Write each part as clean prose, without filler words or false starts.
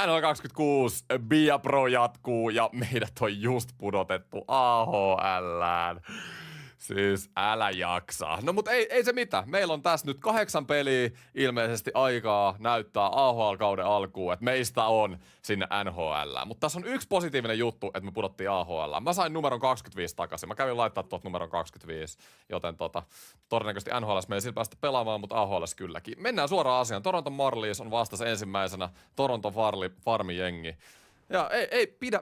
NHL26 Bia Pro jatkuu ja meidät on just pudotettu AHL:ään. Siis älä jaksa. No mut ei se mitään. Meillä on tässä nyt 8 peliä ilmeisesti aikaa näyttää AHL-kauden alkuun, että meistä on sinne NHL:ään. Mutta tässä on yksi positiivinen juttu, että me pudottiin AHL:ään. Mä sain numeron 25 takaisin. Mä kävin laittaa tuot numeron 25, joten todennäköisesti NHL:ssä me ei sillä päästä pelaamaan, mutta AHL:ssä kylläkin. Mennään suoraan asiaan. Toronto Marlies on vastassa ensimmäisenä Toronto Farmi-jengi. Ja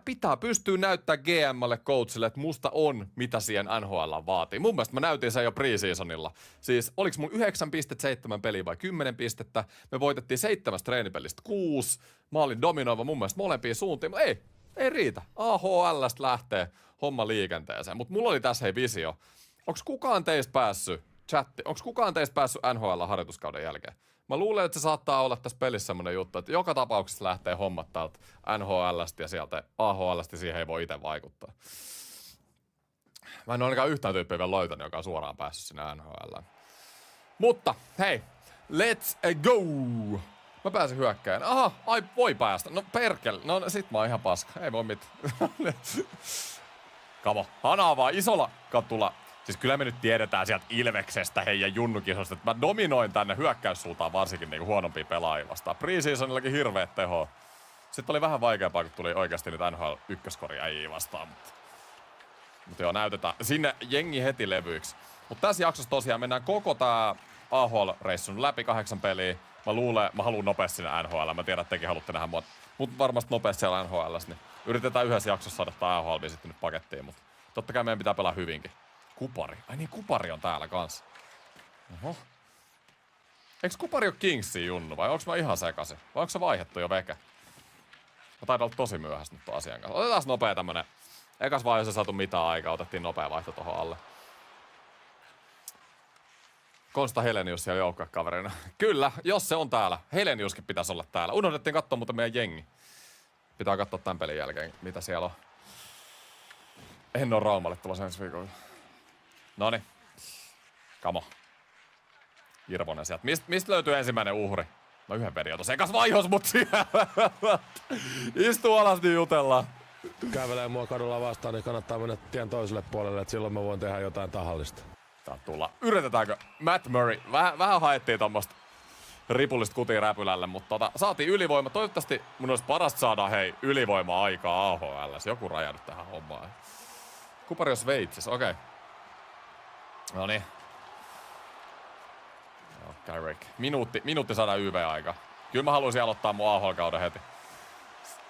pitää pystyä näyttää GM:lle, coachille, että musta on, mitä siihen NHL vaatii. Mun mielestä mä näytin sen jo preseasonilla. Siis oliks mun 9,7 peliä vai 10 pistettä? Me voitettiin 7 treenipelistä 6. Mä olin dominoiva mun mielestä molempiin suuntiin, mutta ei riitä. AHL:stä lähtee homma liikenteeseen. Mutta mulla oli tässä visio. Onks kukaan teistä päässyt NHL-harjoituskauden jälkeen? Mä luulen, että se saattaa olla tässä pelissä semmonen juttu, että joka tapauksessa lähtee hommat täältä NHL:stä ja sieltä AHL:stä siihen ei voi itse vaikuttaa. Mä en ole ainakaan yhtään tyyppiä vielä löytänyt, joka on suoraan päässyt sinne NHL:ään. Mutta hei, let's go! Mä pääsin hyökkään. Aha, ai voi päästä. No perkele. No sit mä oon ihan paska. Ei voi mitään. Kamo, hanaa vaan isolla katulla. Siis kyllä me nyt tiedetään sieltä Ilveksestä ja Junnukisosta, että mä dominoin tänne hyökkäyssuuntaan varsinkin niinku huonompia pelaajia vastaan. Preseasonillakin hirveet teho. Sitten oli vähän vaikeampaa, kun tuli oikeasti nyt NHL ykköskori äijii vastaan. Mutta joo, näytetään sinne jengi heti levyiksi. Mutta tässä jaksossa tosiaan mennään koko tää AHL-reissun läpi 8 peliä. Mä haluun nopeasti sinne NHL. Mä tiedän, että tekin haluatte nähdä mut varmasti nopeasti siellä NHL:ssä. Niin yritetään yhdessä jaksossa saada tää AHL sitten nyt pakettiin, mutta totta kai meidän pitää pelaa hyvinkin. Kupari. Ai niin, Kupari on täällä kanssa. Oho. Eiks Kupari ole Kingsin junnu vai onks mä ihan sekaisin? Vai onks se vaihdettu jo veke? Mä taidan olla tosi myöhässä nyt ton asian kanssa. Otetaan nopea tämmönen. Ekas vaiheessa saatu mitään aikaa, otettiin nopea vaihto tohon alle. Konsta Helenius siellä joukkuekaverina. Kyllä, jos se on täällä. Heleniuskin pitäisi olla täällä. Unohdettiin katsoa muuten meidän jengi. Pitää katsoa tän pelin jälkeen, mitä siellä on. En oo Raumalle tulossa ensi viikolla. Noniin. Kamo. Irvonen sieltä. Mistä löytyy ensimmäinen uhri? No yhden peli on tossa ekas vaihos, mut siellä. Istuu alas, niin jutellaan. Kävelee mua kadulla vastaan, niin kannattaa mennä tien toiselle puolelle, että silloin mä voin tehdä jotain tahallista. Tää tulla. Yritetäänkö? Matt Murray. Vähän haettiin tommoista ripullista kutia räpylälle, mutta saatiin ylivoima. Toivottavasti mun olisi parasta saada ylivoima-aikaa AHL. Joku raja nyt tähän hommaan. Kupari on Sveitsissä, okei. Okay. Noniin. Joo, Carrick. Minuutti saada YV-aika. Kyllä mä haluaisin aloittaa mun AHL-kauden heti.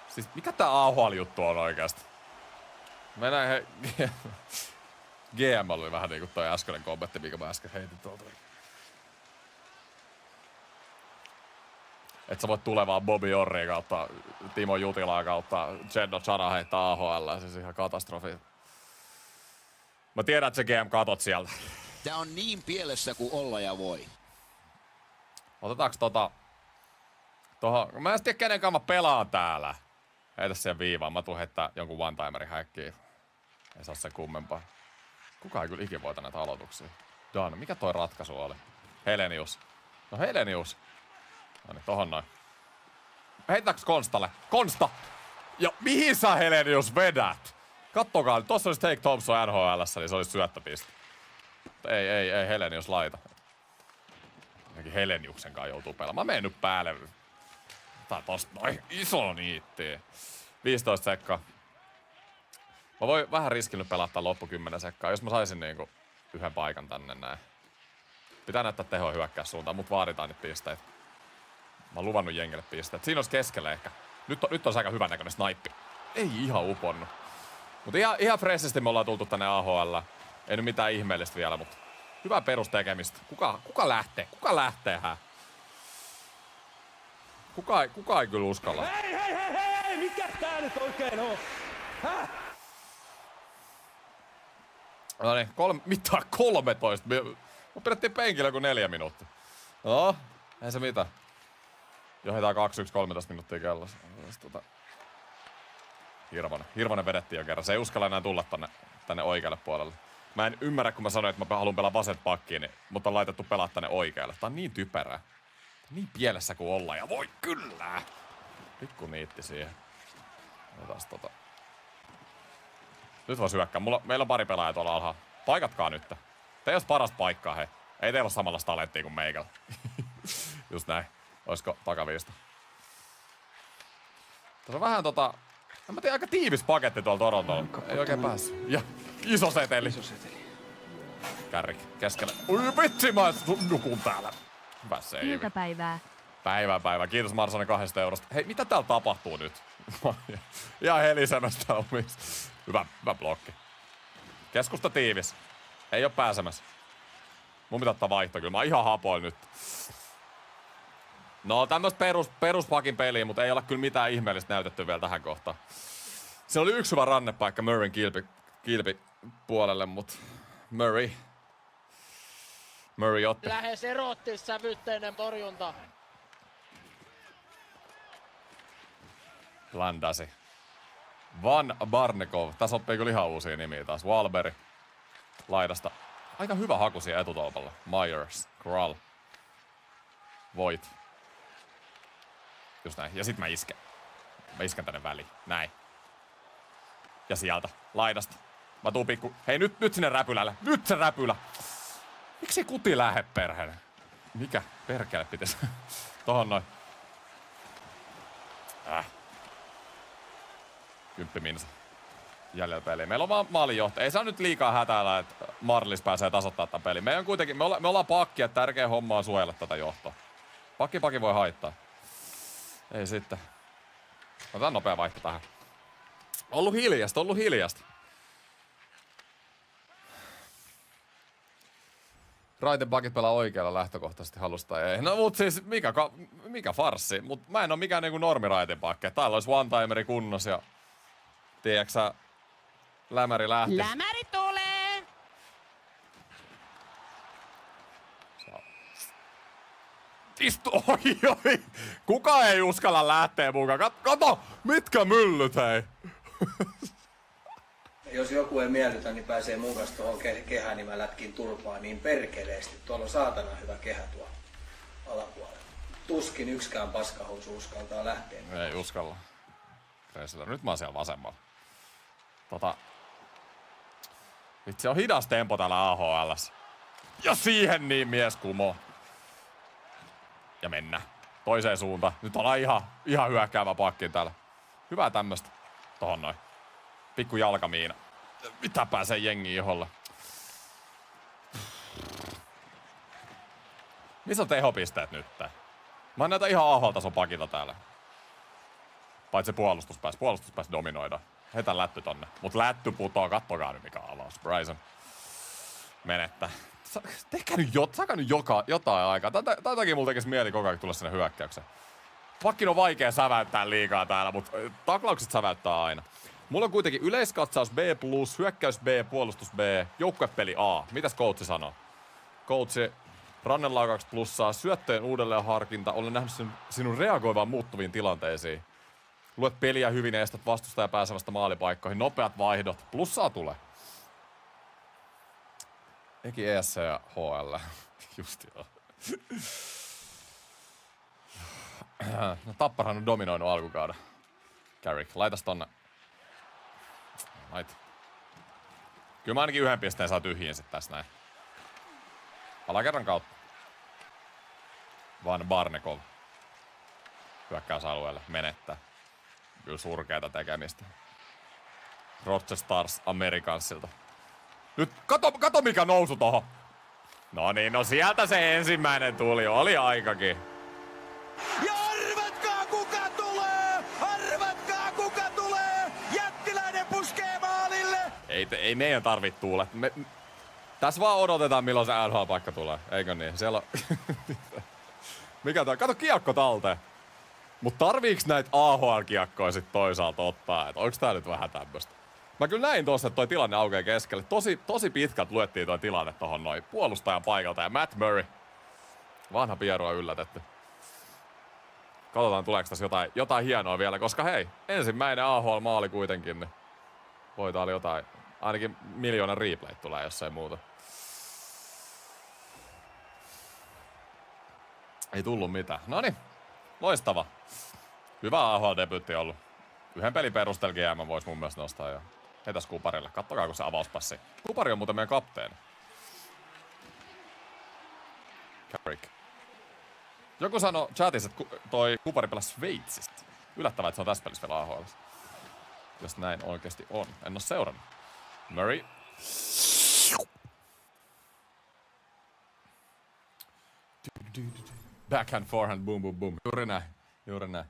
Siis mikä tää AHL-juttu on oikeasti? Mennään GM oli vähän niinku toi äskeinen kommentti, mikä mä äsken heitin tuolta. Et sä voit tulevaa Bobby Orria kautta Timo Jutilaa kautta Jedno Chara heittää AHL. Siis ihan katastrofi. Mä tiedän, että se GM katot sieltä. Tää on niin pielessä kuin olla ja voi. Otetaanko tohon? Mä en tiedä kenenkaan mä pelaan täällä. Heitä siihen viivaan. Mä tuun heittää jonkun one-timerin häkkiin. Ei saa sen kummempaa. Kukaan ei kyllä ikin voita näitä aloituksia. Dan, mikä toi ratkaisu oli? Helenius. No Helenius. No niin, tohon noin. Heittääks Konstalle? Konsta! Ja mihin sä Helenius vedät? Kattokaa, tossa olisi Take Thompson NHL:ssä, niin se olisi syöttöpiste. Ei Helenius laita. Jotenkin Heleniuksen kanssa joutuu pelaamaan. Mä menen nyt päälle. Tää tosta noin iso niitti. 15 sekkaa. Mä voin vähän riskinyt pelata tän loppu 10 sekkaa, jos mä saisin niinku yhden paikan tänne näin. Pitää näyttää tehoa hyökkää suuntaan, mut vaaditaan nyt pisteitä. Mä oon luvannut jengille pisteet. Siinä olisi keskellä ehkä. Nyt on aika hyvän näköinen snipe. Ei ihan uponnut. Mut ihan fressisti me ollaan tultu tänne AHL. Ei nyt mitään ihmeellistä vielä, mutta hyvää perustekemistä. Kuka lähtee? Kuka lähtee, hä? Kuka ei kyllä uskalla. Hei! Mikä tää nyt oikein on? Häh? No niin, mitään 13. Me pidettiin penkillä kuin 4 minuuttia. No, ei se mitään. Johdetaan 2-1, 13 minuuttia kellossa. Hirvonen vedettiin jo kerran. Se ei uskalla enää tulla tänne oikealle puolelle. Mä en ymmärrä, kun mä sanoin, että mä haluan pelaa vasen pakkiin, niin mut on laitettu pelaa tänne oikealle. Tää on niin typerää. Niin pielessä kuin ollaan, ja voi kyllä! Pikku niitti siihen. Otas tota. Nyt vois hyökkää. Meillä on pari pelaajaa tuolla alhaalla. Paikatkaa nyt. Te ei ois parasta paikkaa, hei. Ei teillä ole samanlaista talenttia kuin meikällä. Just näin. Oisko takaviista? Tässä on vähän en mä tiedä, aika tiivis paketti tuolla Torontolla. Ei oikein päässyt. Ja iso seteli. Kärrik keskellä. Ui vitsi, mä nukun täällä. Hyvä save. Iltapäivää. Päivää. Kiitos Marsanen 2 eurosta. Hei, mitä täällä tapahtuu nyt? Ihan helisemästä omista. Hyvä blokki. Keskusta tiivis. Ei oo pääsemässä. Mun pitää ottaa vaihto kyllä. Mä oon ihan hapoil nyt. No tämmöstä peruspakin peliä, mutta ei olla kyllä mitään ihmeellistä näytetty vielä tähän kohtaan. Se oli yksi hyvä rannepaikka Murrayn kilpi puolelle, mutta Murray otti. Lähes erottissävytteinen torjunta. Landasi. Van Barnekov. Tässä oppii kyllä ihan uusia nimiä taas. Walberi. Laidasta. Aika hyvä haku siihen etutolpalla. Myers. Kral. Voit. Just näin. Ja sit mä isken. Mä isken tänne väliin. Näin. Ja sieltä. Laidasta. Mä tuun pikku... Hei nyt sinne räpylälle. Nyt se räpylä. Miksi kuti lähe perheen? Mikä perkele pitäisi? Tohon noin. 10 minsa. Jäljellä peliä. Meillä on vaan maalinjohtaja. Ei saa nyt liikaa hätäällä, että Marlis pääsee tasoittaa tämän pelin. Me ollaan pakki, että tärkeä homma on suojella tätä johtoa. Pakki voi haittaa. Ei sitten. Otetaan nopea vaihto tähän. Ollut hiljasta. Raiten pakit pelaa oikealla lähtökohtaisesti halusta ei. No mut siis mikä farssi. Mut mä en oo mikään niinku normiraiten pakki. Täällä olisi one-timeri kunnos ja... Tiedätkö lämäri lähti. Lämäri tulee! Istu, oi. Kuka ei uskalla lähteä mukaan? Kato, mitkä myllyt hei. Jos joku ei miellytä, niin pääsee mun kanssa tuohon kehään, niin mä lätkin turpaa niin perkeleesti. Tuolla on saatana hyvä kehä tuolla alapuolella. Tuskin yksikään paskahousu uskaltaa lähteä. Ei uskalla. Reisillä. Nyt mä oon siellä vasemmalla. Vitsi, on hidas tempo täällä AHL:ssä. Ja siihen niin mies kumo. Ja mennä. Toiseen suuntaan. Nyt ollaan ihan hyökkäävä pakki täällä. Hyvää tämmöstä. Tohon noin. Pikku jalkamiina. Mitä pääsee jengiin iholle? Missä on tehopisteet nyt? Mä näytä ihan AHL-tason pakita täällä. Paitsi puolustus pääsi dominoida. Heitä lätty tonne. Mut lätty putoo, kattokaa nyt mikä avaus. Bryson menettä. Tehkää nyt jotain aikaa. Tätä takia mulla tekis mieli koko ajan tulla sinne hyökkäykseen. Pakkin on vaikea säväyttää liikaa täällä, mut taklaukset säväyttää aina. Mulla on kuitenkin yleiskatsaus B+, hyökkäys B, puolustus B, joukkuepeli A. Mitäs coachi sanoo? Coachi, rannenlaukaukset plussaa, syöttöjen uudelleenharkinta. Olen nähnyt sinun reagoivan muuttuviin tilanteisiin. Luet peliä hyvin ja estät vastustaja pääsemästä maalipaikkoihin. Nopeat vaihdot. Plussaa tulee. Eki ESC ja HL. Just joo. No, Tapparahan on dominoinut alkukauden. Carrick, laitas tonne. Lait. Kyllä mä ainakin 1 pisteen saa tyhjiin sit tässä näin. Alakerran kautta. Van Barnekov. Hyökkäysalueelle. Menettää. Kyllä surkeata tekemistä. Roger Stars Americansilta. Nyt kato mikä nousu tohon. No niin, no sieltä se ensimmäinen tuli. Oli aikakin. Ja arvatkaa kuka tulee! Arvatkaa kuka tulee! Jättiläinen puskee maalille! Ei meidän tarvitse tulla. Tässä vaan odotetaan milloin se NHL-paikka tulee. Eikö niin? Siellä on... Mikä tää? Kato kiekko talteen. Mut tarviiks näitä AHL-kiekkoja sit toisaalta ottaa? Et onks tää nyt vähän tämmöstä? Mä kyllä näin tossa, että toi tilanne aukeaa keskelle. Tosi pitkältä luettiin toi tilanne tohon noin puolustajan paikalta. Ja Matt Murray. Vanha pierua yllätetty. Katsotaan tuleeko tässä jotain hienoa vielä, koska hei, ensimmäinen AHL-maali kuitenkin. Niin voi täällä jotain, ainakin 1 miljoona replayt tulee, jos ei muuta. Ei tullut mitään. Noniin, loistava. Hyvä AHL-debyytti ollut. Yhden pelin perusteella GM voisi mun mielestä nostaa jo. Heitäs Kuparille. Kattokaa, kun se avauspassi. Kupari on muuten meidän kapteeni. Carrick. Joku sanoi chatissa, että toi Kupari pelasi Sveitsistä. Yllättävää, että se on tässä pelissä vielä AHL. Jos näin oikeasti on. En oo seurannut. Murray. Backhand, forehand, boom, boom, boom. Juuri näin. Juuri näin.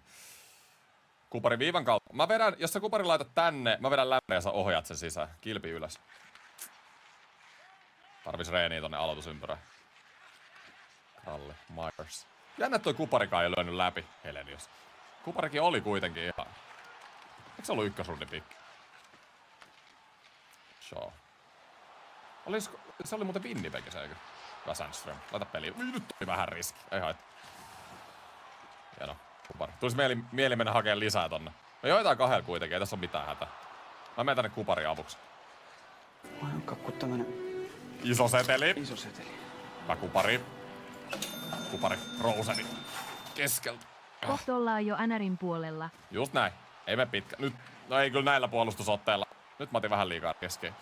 Kupari viivan kautta. Mä vedän, jos sä Kupari laitat tänne, mä vedän lämmön ja sä ohjaat sen sisään. Kilpi ylös. Tarvis reeniä tonne aloitusympyrään. Kralli, Myers. Jännä, että toi Kuparikaan ei lyönyt läpi, Helenius. Kuparikin oli kuitenkin ihan... Eikö se ollut ykkösrundin pikki? Shaw. Se oli muuten Winnipeg, se eikö? Hyvä Sandström. Laita peliin. Nyt tuli vähän riski. Ei haittaa. Hieno. Kupari. Tulisi mieli mennä hakemaan lisää tonne. Me joitain kahdella kuitenkin, ei tässä ole mitään hätää. Mä menen tänne Kupari avuksi. Mä oon kakku tämmönen Iso seteli. iso seteli. Hyvä Kupari. Kupari. Roseni. Keskeltä. Kohta ollaan jo NRin puolella. Just näin. Ei me pitkä. Nyt. No ei kyllä näillä puolustusotteilla. Nyt mä otin vähän liikaa kesken.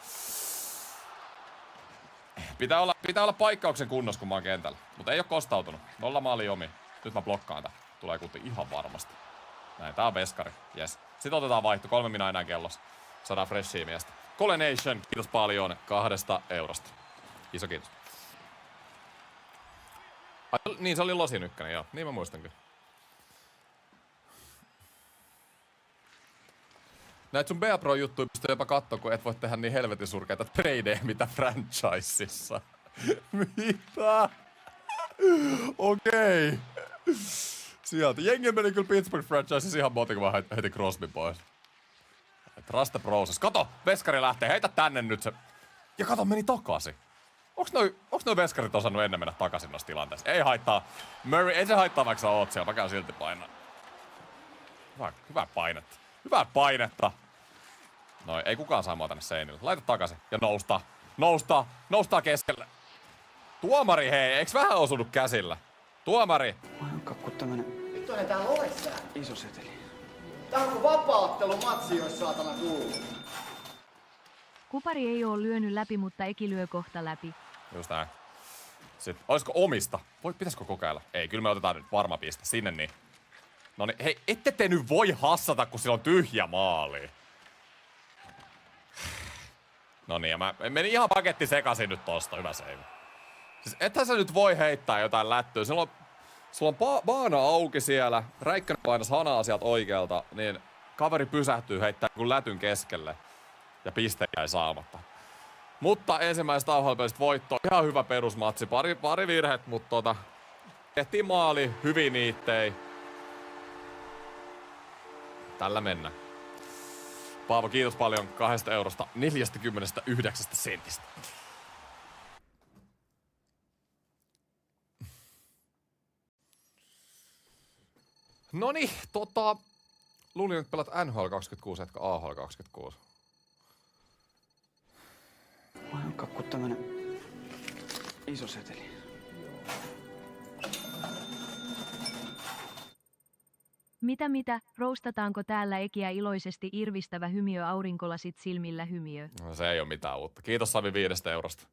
Pitää olla paikkauksen kunnossa, kun mä oon kentällä. Mutta ei oo kostautunut. 0 maali omi. Nyt mä blokkaan tää. Tulee kuti ihan varmasti. Näin, tää on veskari. Yes. Sitten otetaan vaihto. 3 minaa enää kellossa. Saadaan freshia miestä. Colenation, kiitos paljon 2 eurosta. Iso kiitos. Ai, niin, se oli Losin ykkönen, joo. Niin mä muistan kyllä. Näitä sun BA Pro-juttuja pystyy jopa katsoa, kun et voi tehdä niin helvetin surkeita tradeja, mitä franchiseissa. Mitä? Okei. Sieltä. Jengi meni kyllä Pittsburgh franchiseissa ihan motin, kun mä heti Crosby pois. Trust the process. Kato, veskari lähtee. Heitä tänne nyt se. Ja kato, meni takaisin. Onks noi veskarit osannut ennen mennä takaisin noissa tilanteissa? Ei haittaa. Murray, ei se haittaa, vaikka sä oot siellä. Mä käyn silti painaa. Hyvää painetta. Hyvää painetta. Noi, ei kukaan saa mua tänne seinille. Laita takaisin. Ja noustaa keskelle. Tuomari, hei, eiks vähän osunut käsillä? Tuomari. Mä oon kakku tämmönen Nyt on täällä ovessa. iso seteli. Tää on kuin vapaaottelumatsi, jos saatana kuuluu. Kupari ei oo lyönyt läpi, mutta Eki lyö kohta läpi. Just näin. Sitten, olisiko omista? Pitäisikö kokeilla? Ei, kyllä me otetaan nyt varma piste. Sinne niin. Noniin, hei, ette te nyt voi hassata, kun sillä on tyhjä maali. Noniin, ja mä menin ihan paketti sekaisin nyt tosta. Hyvä save. Siis ethän sä nyt voi heittää jotain lättyä. Sulla on baana auki siellä. Räikkönen painas hanaa sieltä oikealta. Niin kaveri pysähtyy heittää kun lätyn keskelle. Ja piste jäi saamatta. Mutta ensimmäisestä AHL-pelistä voitto. Ihan hyvä perusmatsi. Pari virhet, mutta tehtiin maali. Hyvin niittei. Tällä mennään. Paavo, kiitos paljon 2 eurosta 49 sentistä. Noniin, luulin, että pelat NHL 26, etkä AHL 26. Mä oon kakku tämmönen iso seteli. Mitä, roustataanko täällä Ekiä iloisesti irvistävä hymiö aurinkolasit silmillä hymiö? No, se ei oo mitään uutta. Kiitos Sami 5 eurosta.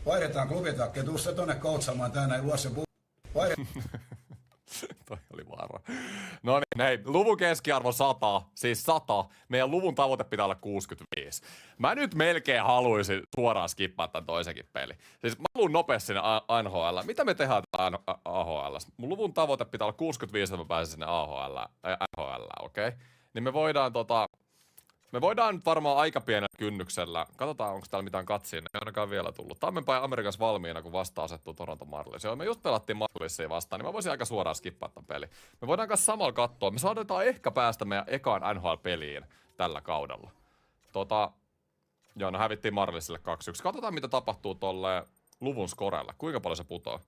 Vaihdetaan klubitakkeja, tuu se tonne koutsaamaan tänään ulos Toi oli vaara. No niin, hei, luvun keskiarvo 100, siis 100. Meidän luvun tavoite pitää olla 65. Mä nyt melkein haluaisin suoraan skippaa tämän toisenkin peli. Siis mä haluun nopeasti sinne NHL. Mitä me tehdään AHL? Mun luvun tavoite pitää olla 65, että mä pääsen sinne NHL, okei? Okay? Niin me voidaan nyt varmaan aika pienellä kynnyksellä. Katsotaan, onko täällä mitään katsiin. Ei ainakaan vielä tullut. Tammenpäin Amerikassa valmiina, kun vasta asettuu Toronto Marlies. Joo, me just pelattiin Marliesia vastaan, niin mä voisin aika suoraan skippaa tämän peli. Me voidaan kanssa samalla katsoa. Me saadaan ehkä päästä meidän ekaan NHL-peliin tällä kaudella. Joo, no hävittiin Marliesille 2-1. Katsotaan, mitä tapahtuu tolle luvun skorella. Kuinka paljon se putoo?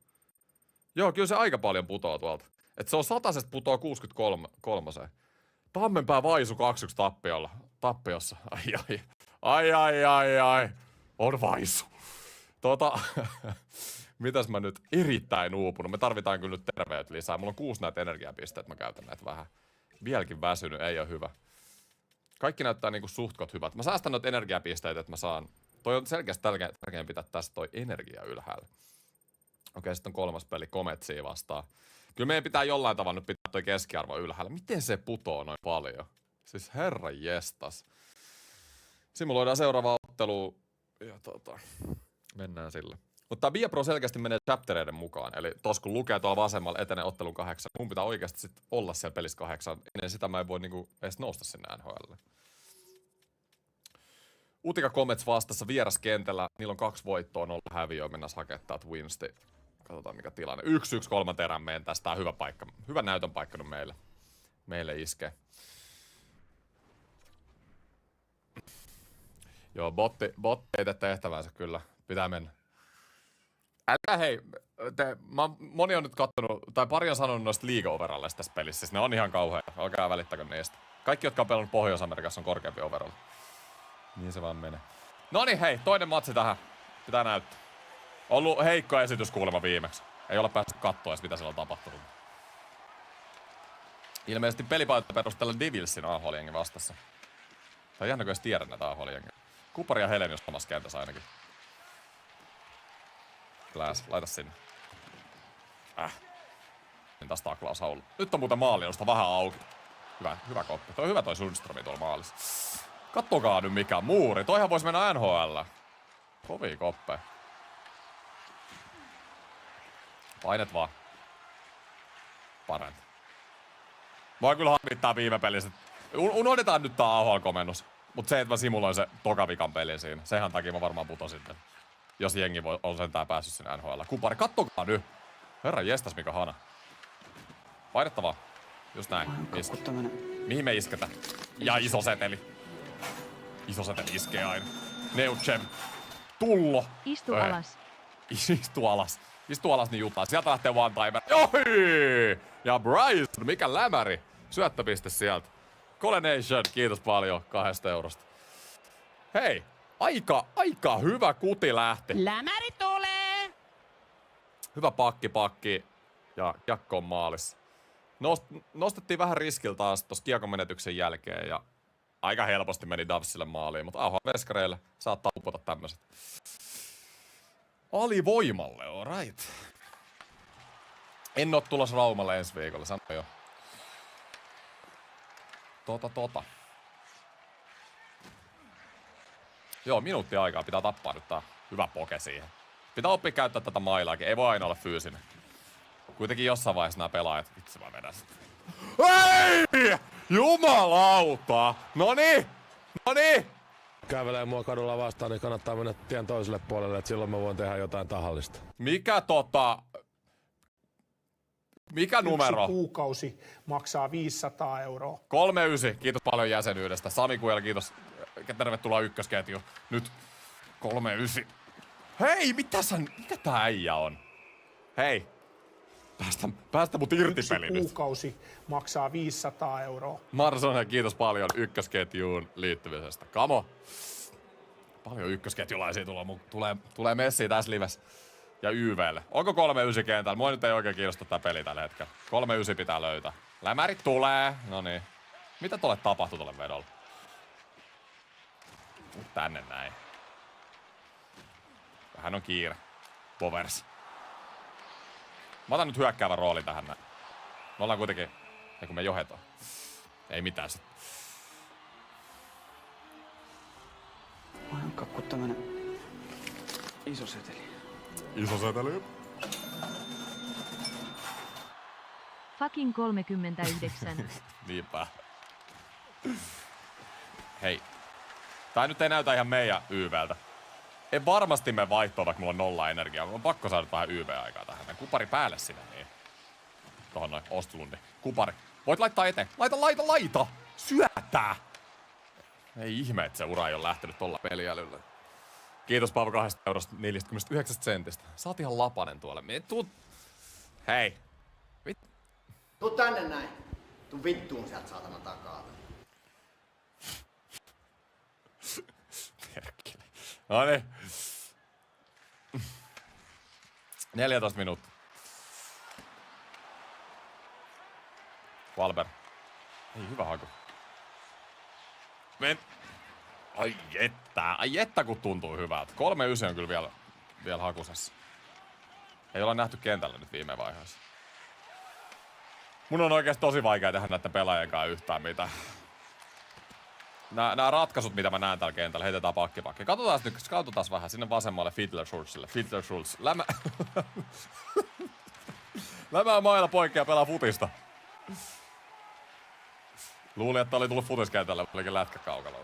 Joo, kyllä se aika paljon putoo tuolta. Et se on 100 putoo 63. Tammenpää Vaisu 2-1 tappiossa. Ai. On Vaisu. Mitäs mä nyt erittäin uupunut? Me tarvitaan kyllä nyt terveyttä lisää. Mulla on 6 näitä energiapisteitä, mä käytän näitä vähän. Vieläkin väsynyt, ei oo hyvä. Kaikki näyttää niinku suhtkot hyvät. Mä säästän noita energiapisteitä, että mä saan... Toi on selkeästi tärkein pitää tästä toi energia ylhäällä. Okei, sitten on 3. peli Kometsia vastaan. Kyllä meidän pitää jollain tavalla nyt pitää toi keskiarvo ylhäällä. Miten se putoo noin paljon? Siis herra jestas. Simuloidaan seuraava ottelu. Ja mennään sillä. Mutta tää Viapro selkeästi menee chaptereiden mukaan. Eli tos kun lukee tuolla vasemmalla etenee ottelun 8, mun pitää oikeasti sit olla siellä pelissä 8. Ennen sitä mä en voi niinku edes nousta sinne NHL. Utica Comets vastassa vieraskentällä. Niillä on 2 voittoa, 0 häviöä. Mennään hakemaan täältä Winsti. Katsotaan mikä tilanne. 1-1 3 erän meidän tästä. Tää on hyvä paikka. Hyvä näytön paikka nyt meille. Meille iskee. Joo, botti ei tee tehtävänsä kyllä. Pitää mennä. Älkää hei, moni on nyt kattonut, tai pari on sanonut noista liiga-overalleista tässä pelissä. Siis ne on ihan kauheita. Olkaa välittäkö niistä. Kaikki, jotka on pelannut Pohjois-Amerikassa, on korkeampi overall. Niin se vaan menee. Noniin hei, toinen matsi tähän. Pitää näyttää. Ollut heikko esitys kuulemma viimeksi. Ei ole päässyt katsoa edes, mitä siellä on tapahtunut. Ilmeisesti pelipaita perustella Devilsin AHL-jengi vastassa. Tai jännä, kun edes tiedä näitä AHL-jengiä. Kupari ja Helenius samassa kentässä ainakin. Glass, laita sinne. Niin taas taklaus Haulu. Nyt on muuten maalinusta vähän auki. Hyvä koppi. Toi on hyvä toi Sundströmi tuolla maalissa. Kattokaa nyt mikä muuri. Toihan vois mennä NHL. Kovii koppeja. Painet vaan. Parempi. Voi kyllä harmittaa viime pelissä. Unohdetaan nyt tää AHL-komennus. Mut se, että mä simuloin se tokavikan pelin siinä. Sehän takia mä varmaan putosin. Jos jengi on sentään päässyt sinne NHL. Kupari, kattokaa nyt. Herran jestas mikä hana. Painettavaa. Just näin. Mihin me isketään? Ja iso seteli. Iso seteli iskee aina. Neutchem. Tullo. Istu alas. Istu alas. Istu alas niin jutaa. Sieltä lähtee one timer. Ohi! Ja Bryson, mikä lämäri. Syöttöpiste sieltä. Colenation, kiitos paljon 2 eurosta. Hei, aika hyvä kuti lähti. Lämäri tulee! Hyvä pakki ja kiekko on maalissa. Nostettiin vähän riskillä taas tossa kiekon menetyksen jälkeen ja aika helposti meni Davsille maaliin, mutta AHL-veskareille saattaa upota tämmöset. Alivoimalle, alright. En oo tulossa Raumalle ensi viikolla, sanoin jo. Joo, minuutti aikaa. Pitää tappaa nyt tää hyvä poke siihen. Pitää oppia käyttää tätä mailaakin. Ei voi aina olla fyysinen. Kuitenkin jossain vaiheessa nämä pelaajat. Vitsi mä vedän sitä. Hei! Jumalauta! Noniin! Kävelee mua kadulla vastaan, niin kannattaa mennä tien toiselle puolelle, että silloin mä voin tehdä jotain tahallista. Mikä numero? 1 kuukausi maksaa 500 €. 39. Kiitos paljon jäsenyydestä. Sami Kuela, kiitos. Tervetuloa ykkösketju. Nyt 39. Hei, mikä tää äijä on? Hei. Päästä mut irti peli nyt. 1 kuukausi maksaa 500 €. Marsonen, kiitos paljon ykkösketjuun liittymisestä. Kamo. Paljon ykkösketjulaisia tulee messiä tässä livessä. Ja YVlle. Onko 39 kentällä? Mua nyt ei oikein kiinnosta tää peli tällä hetkellä. 39 pitää löytää. Lämärit tulee. Noniin. Mitä tolle tapahtui tolle vedolle? Tänne näin. Vähän on kiire. Povers. Mä otan nyt hyökkäävän roolin tähän näin. Me ollaan kuitenkin... Ei kun me johetaan. Ei mitään sit. Kakku tämmönen iso seteli. Iso seteli. Fucking 39. Niinpä. Hei. Tää nyt ei näytä ihan meidän YVltä. En varmasti me vaihtoa, vaikka mulla on 0 energiaa. Mulla on pakko saada vähän YV-aikaa tähän. Kupari päälle sinne niin. Tohon noin, Ostlundi. Kupari. Voit laittaa eteen. Laita! Syötää! Ei ihme, että se ura ei ole lähtenyt tolla peliälyllä. Kiitos Paavo 2 eurosta 49 sentistä. Sä oot ihan lapanen tuolle. Hei. Tuu tänne näin. Tuu vittuun sieltä saatana takaa. Perkele. Noniin. 14 minuuttia. Valber. Ei, hyvä haku. Ai että kun tuntuu hyvältä. 3-9 on kyllä vielä hakusessa. Ei olla nähty kentällä nyt viime vaiheessa. Mun on oikeesti tosi vaikea tehdä näiden pelaajien kanssa yhtään mitään. Nää ratkaisut, mitä mä näen täällä kentällä, heitetään pakki. Katsotaan vähän sinne vasemmalle Fiddler Schultzille. Fiddler Schultz. Lämää mailla poikkeaa pelaa futista. Luulin, että oli tullut futiskentällä, olikin lätkä kaukalla.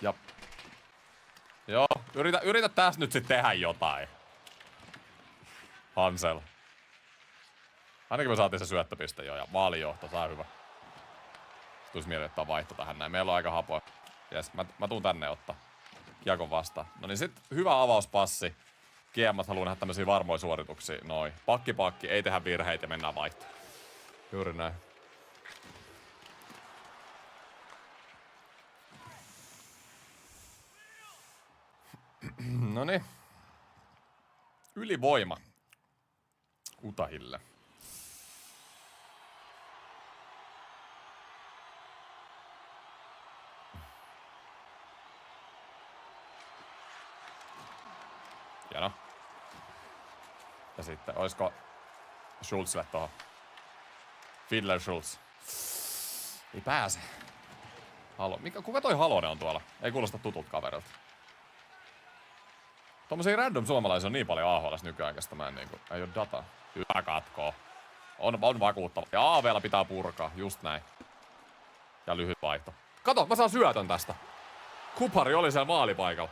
Ja... Joo, yritä tässä nyt sit tehdä jotain. Hansel. Ainakin me saatiin se syöttöpiste jo ja maalijohto, saa hyvä. Tulisi mieleen ottaa vaihto tähän näin. Meillä on aika hapoa. Jes, mä tuun tänne ottaa kiekon vastaan. No niin sit hyvä avauspassi. GM haluaa nähdä tämmösiä varmoja suorituksia. Noin. Pakki, ei tehdä virheitä ja mennään vaihtoon. Juuri näin. Noniin. Ylivoima. Utahille. Hieno. Ja sitten, oisko Schultzille tohon? Fiddler Schultz. Ei pääse. Kuka toi Halonen on tuolla? Ei kuulosta tutulta kaverilta. Tommosia random suomalaisia on niin paljon AHL:ssä nykyään, että mä en niinku, ei oo dataa. Hyvä katkoo. On vakuuttava. Ja AV:llä pitää purkaa, just näin. Ja lyhyt vaihto. Kato, mä saan syötön tästä. Kupari oli siellä maalipaikalla.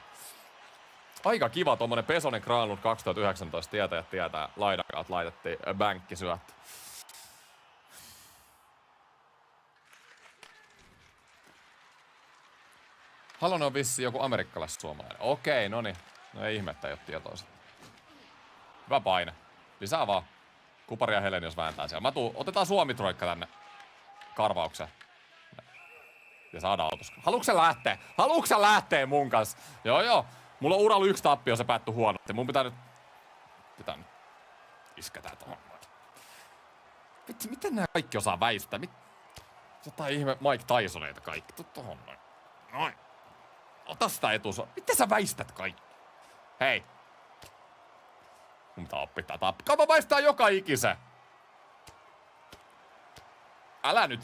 Aika kiva tommonen Pesonen Granlund 2019 tietää. Laidan kautta laitettiin bänkkisyöttö. Halonen on vissiin joku amerikkalais-suomalainen. Okei, noniin. No ei ihmettä, ei oo tietoiset. Hyvä paine. Lisää vaan. Kupari ja Helenius vääntää siellä. Otetaan Suomi-troikka tänne karvaukseen. Ja saadaan autos. Haluuks sä lähtee mun kanssa? Joo. Mulla on uralla 1 tappio, se päättyi huonosti. Mun pitää nyt iskätään tohon. Vitsi, miten nää kaikki osaa väistää? Jotain ihme Mike Tysoneita kaikki. Tuu tohon noin. Noin. Ota sitä etusuora. Miten sä väistät kaikki? Hei. Mun pitää oppia tää tappi. Kato, väistää joka ikisen. Älä nyt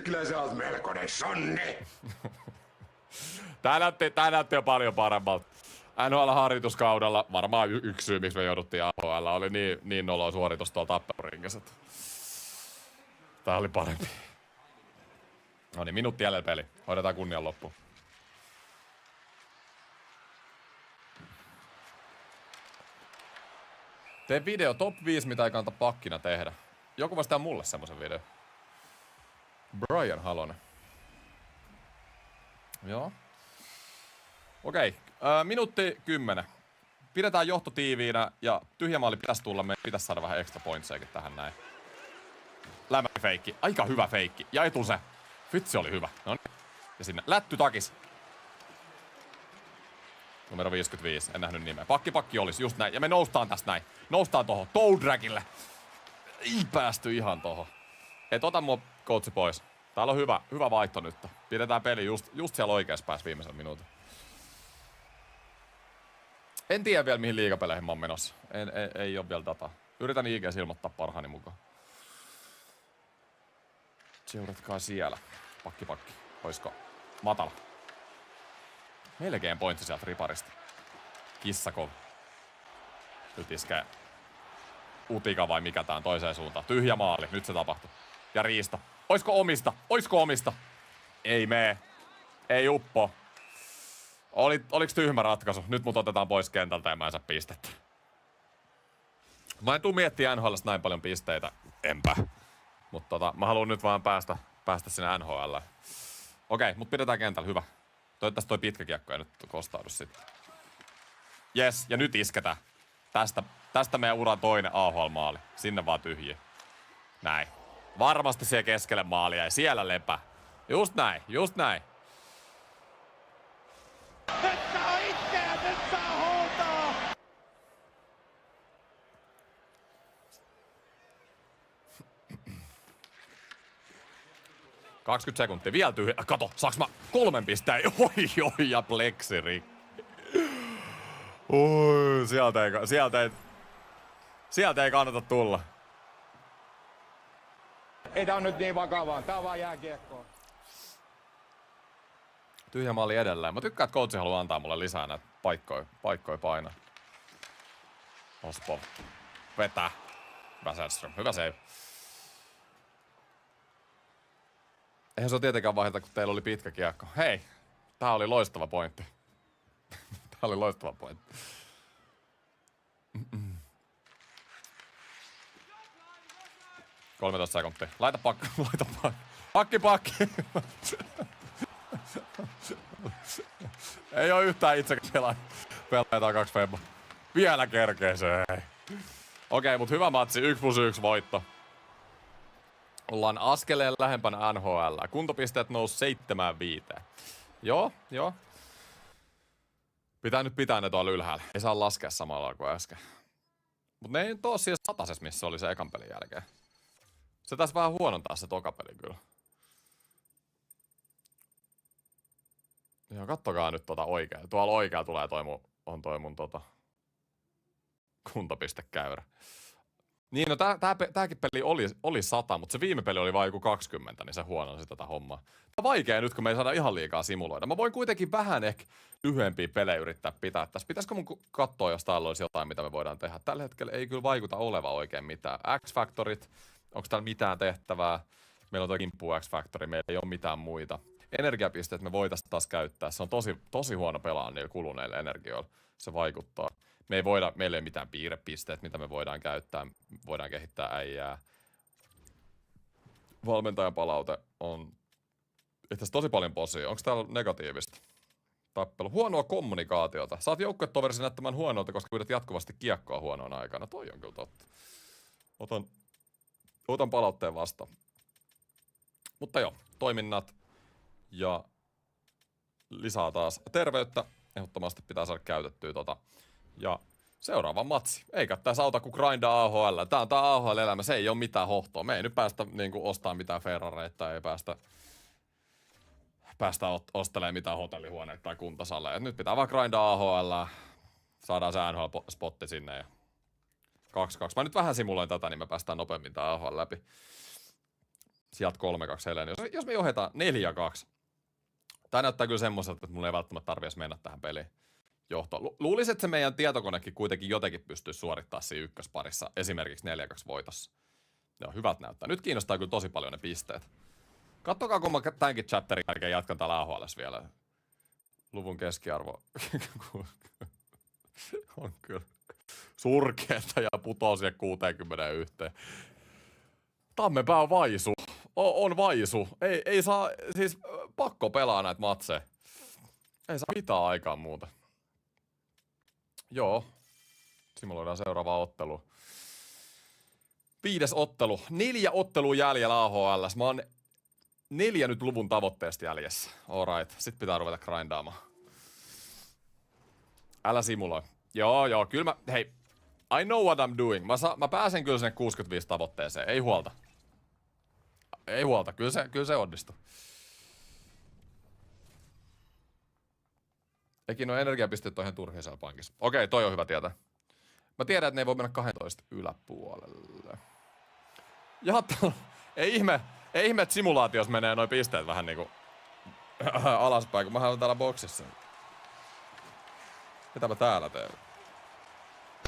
Kyllä sä oot melkoinen sonne. Tää näytti jo paljon paremmalta. NHL-harjoituskaudella varmaan yksi syy, miksi me jouduttiin AHL, oli niin noloa suoritus tuolla tappeluringissä. Tää oli parempi. No niin, minuutti jäljellä peli. Hoidetaan kunnian loppuun. Tee video top 5, mitä ei kannata pakkina tehdä. Joku voisi tehdä mulle semmosen video. Brian Halonen. Joo. Okei, minuutti 10. Pidetään johto tiiviinä ja tyhjämaali pitäisi tulla. Meidän pitäisi saada vähän extra pointsejakin tähän näin. Lämmäri feikki. Aika hyvä feikki. Ja etu se. Vitsi oli hyvä. Noniin. Ja sinne. Lätty takis. Numero 55. En nähnyt nimeä. Pakki olisi just näin. Ja me noustaan tästä näin. Noustaan tohon. Toadragille. Ei päästy ihan tohon. Et ota mua coachi pois. Täällä on hyvä vaihto nyt. Pidetään peli just siellä oikeassa päässä viimeisellä minuutin. En tiedä vielä mihin liigapeleihin mä oon menossa. Ei oo vielä dataa. Yritän IGs ilmoittaa parhaani mukaan. Seuratkaa siellä. Pakki. Oisko matala? Melkein pointsi sieltä riparista. Kissakov. Nyt iskee Utika vai mikä tää on toiseen suuntaan. Tyhjä maali. Nyt se tapahtuu. Ja riista. Oisko omista? Ei mee. Ei uppo. Oliks tyhmä ratkaisu? Nyt mut otetaan pois kentältä ja mä en saa pistettä. Mä en tuu miettiä NHL:stä näin paljon pisteitä. Enpä. Mut mä haluan nyt vaan päästä sinne NHL. Okei, mut pidetään kentällä. Hyvä. Toivottavasti toi pitkä kiekko ei nyt kostaudu sitten. Jes, ja nyt isketään. Tästä meidän uran toinen AHL-maali. Sinne vaan tyhjiä. Näin. Varmasti siellä keskelle maalia ja siellä lepää. Just näin, just näin. Nyt saa itkeä, nyt saa huutaa! – 20 sekuntia, vielä tyhjä. Kato, saaks mä 3 pisteen? Oi, ja pleksiri. Oi, sieltä ei kannata tulla. Ei tää on nyt niin vakavaa, tää on vaan jääkiekkoa. Tyhjä maali edelleen. Mä tykkään, että coachi haluaa antaa mulle lisää näitä paikkoja painaa. Ospo. Vetää. Hyvä Sällström. Hyvä save. Eihän se ole tietenkään vaihdelta, kun teillä oli pitkä kiekko. Hei, tää oli loistava pointti. Tää oli loistava pointti. 13 sekuntia. Laita pakki. Pakki. Ei oo yhtään itsekin pelaajaa 2 femma. Vielä kerkee se. Okei, mut hyvä matsi. 1+1 voitto. Ollaan askeleen lähempänä NHL. Kuntopisteet nousi 7-5. Joo. Pitää nyt pitää ne tuolla ylhäällä. Ei saa laskea samalla kuin äsken. Mut ne ei nyt oo siellä satasessa, missä oli se ekan pelin jälkeen. Se taisi vähän huonontaa se toka peli kyllä. Joo, kattokaa nyt oikein. Tuolla oikealla tulee toi mun kuntopistekäyrä. Niin, no tääkin peli oli 100, mutta se viime peli oli vain joku 20, niin se huononsi tätä hommaa. Tämä on vaikea nyt, kun me ei saada ihan liikaa simuloida. Mä voin kuitenkin vähän ehkä lyhyempiä pelejä yrittää pitää tässä. Pitäisikö mun katsoa, jos täällä olisi jotain, mitä me voidaan tehdä? Tällä hetkellä ei kyllä vaikuta oleva oikein mitään. X-Factorit, onko täällä mitään tehtävää? Meillä on tuo kimppu X-Factori, meillä ei ole mitään muita. Energiapisteet me voitaisiin taas käyttää. Se on tosi huono pelaa niillä kuluneilla energioilla. Se vaikuttaa. Meillä ei ole mitään piirrepisteet, mitä me voidaan käyttää. Voidaan kehittää äijää. Valmentajan palaute on itse asiassa tosi paljon posia. Onko täällä negatiivista? Tappelu. Huonoa kommunikaatiota. Saat joukkuetoverisi näyttämään huonolta, koska pyydät jatkuvasti kiekkoa huonoon aikana. Toi on kyllä totta. Otan palautteen vastaan. Mutta joo, toiminnat ja lisää taas terveyttä. Ehdottomasti pitää saada käytettyä Ja seuraava matsi. Eikä tässä auta kuin grindaa AHL. Tää on tää AHL-elämä. Se ei ole mitään hohtoa. Me ei nyt päästä niinku ostamaan mitään Ferrareita. Ei päästä ostelemaan mitään hotellihuoneita tai kuntasaleja. Nyt pitää vaan grindaa AHL. Saadaan se NHL-spotti sinne. Ja 2-2. Mä nyt vähän simuloin tätä, niin me päästään nopeammin tää AHL läpi. Sieltä 3-2 Heleni. Jos me johdetaan 4-2. Tää näyttää kyllä semmoiselta, että mulla ei välttämättä tarvitse mennä tähän peliin. Luulisin, että se meidän tietokonekin kuitenkin jotenkin pystyisi suorittamaan siinä ykkösparissa, esimerkiksi 4-2 voitossa. Joo, hyvät näyttää. Nyt kiinnostaa kyllä tosi paljon ne pisteet. Kattokaa, kun mä tämänkin chatterin jälkeen jatkan täällä AHL:ssä vielä. Luvun keskiarvo on kyllä surkeeta ja putoo siihen 61. Tammepää on vaisu. On vaisu. Ei saa, siis pakko pelaa näitä matseja. Ei saa mitään aikaa muuta. Joo. Simuloidaan seuraava ottelu. 5. ottelu. 4 ottelua jäljellä AHL:ssä. Mä oon 4 nyt luvun tavoitteesta jäljessä. Alright. Sitten pitää ruveta grindaamaan. Älä simuloi. Joo. Kyllä mä... Hei. I know what I'm doing. Mä pääsen kyllä sinne 65 tavoitteeseen. Ei huolta. Ei huolta. Kyllä se onnistuu. Eikin ole energiapisteet on ihan turhia siellä pankissa. Okei, toi on hyvä tietää. Mä tiedän, että ne ei voi mennä 12 yläpuolelle. Ei ihme, että simulaatiossa menee noi pisteet vähän niinku alaspäin, kun mä oon täällä boksissa. Mitä mä täällä teen?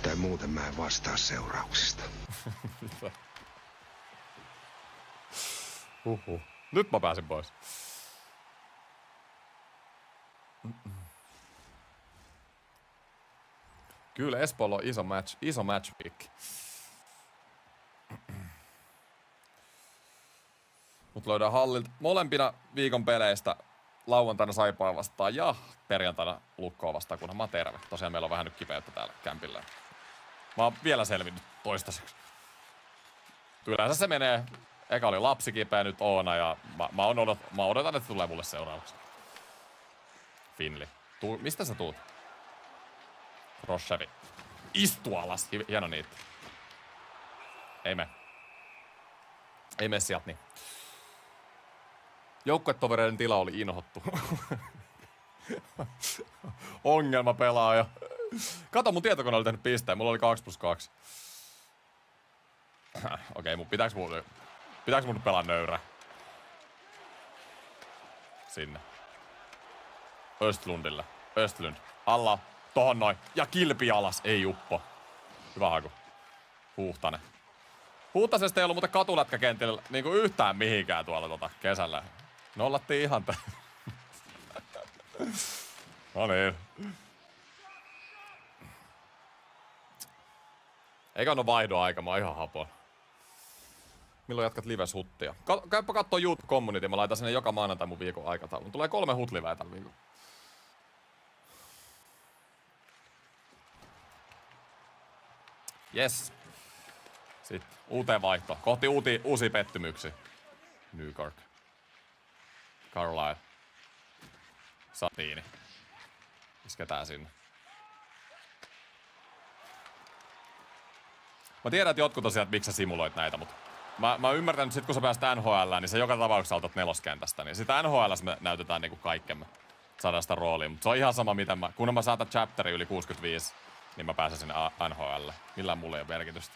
Tai muuten mä en vastaa seurauksista. Nyt mä pääsin pois. Kyllä Espoolla on iso match week. Mut löydään hallilta molempina viikon peleistä lauantaina Saipaa vastaan ja perjantaina Lukkoa vastaan, kunhan mä oon terve. Tosiaan meillä on vähän nyt kipeyttä täällä kämpillä. Mä oon vielä selvinnyt toistaiseksi. Yleensä se menee Eka oli lapsikipeä, nyt Oona ja mä odotan, että tulee mulle seuraavaksi. Finli. Mistä sä tuut? Roshevi. Istu alas. Hieno niitti. Ei mene sieltä niin. Joukkuetovereiden tila oli inhottu. Ongelma pelaaja. Kato, mun tietokone oli tehnyt pisteen. Mulla oli 2+2. Okei, pitääks mun pelaa nöyrä? Sinne. Östlundille. Östlund. Alla. Tohon noin. Ja kilpi alas. Ei uppo. Hyvä haku. Huhtanen. Huhtasesta ei ollut muuten katulätkäkentillä niinku yhtään mihinkään tuolla kesällä. Nollattiin ihan no niin. Eikä ole vaihdon aika, mä oon ihan hapon. Milloin jatkat lives huttia? Käypä kattoo YouTube Community, mä laitan sinne joka maanantai mun viikon aikataulun. Tulee 3 hut-liveä tällä viikolla. Yes. Sitten uuteen vaihtoon. Kohti uusia pettymyksiä. Newkirk. Carlisle. Satiini. Isketään sinne. Mä tiedän, että jotkut on sieltä, että miksi sä simuloit näitä, mutta mä ymmärrän, että sit kun sä pääset NHL:ään, niin se joka tapauksessa aloitat neloskentästä. Niin sitä NHL:ssä me näytetään niinku kaikkemme. Saadaan sitä roolia, mutta se on ihan sama, miten kun mä saatan chapteri yli 65, niin mä pääsen sinne NHL:lle. Millään mulla ei ole merkitystä.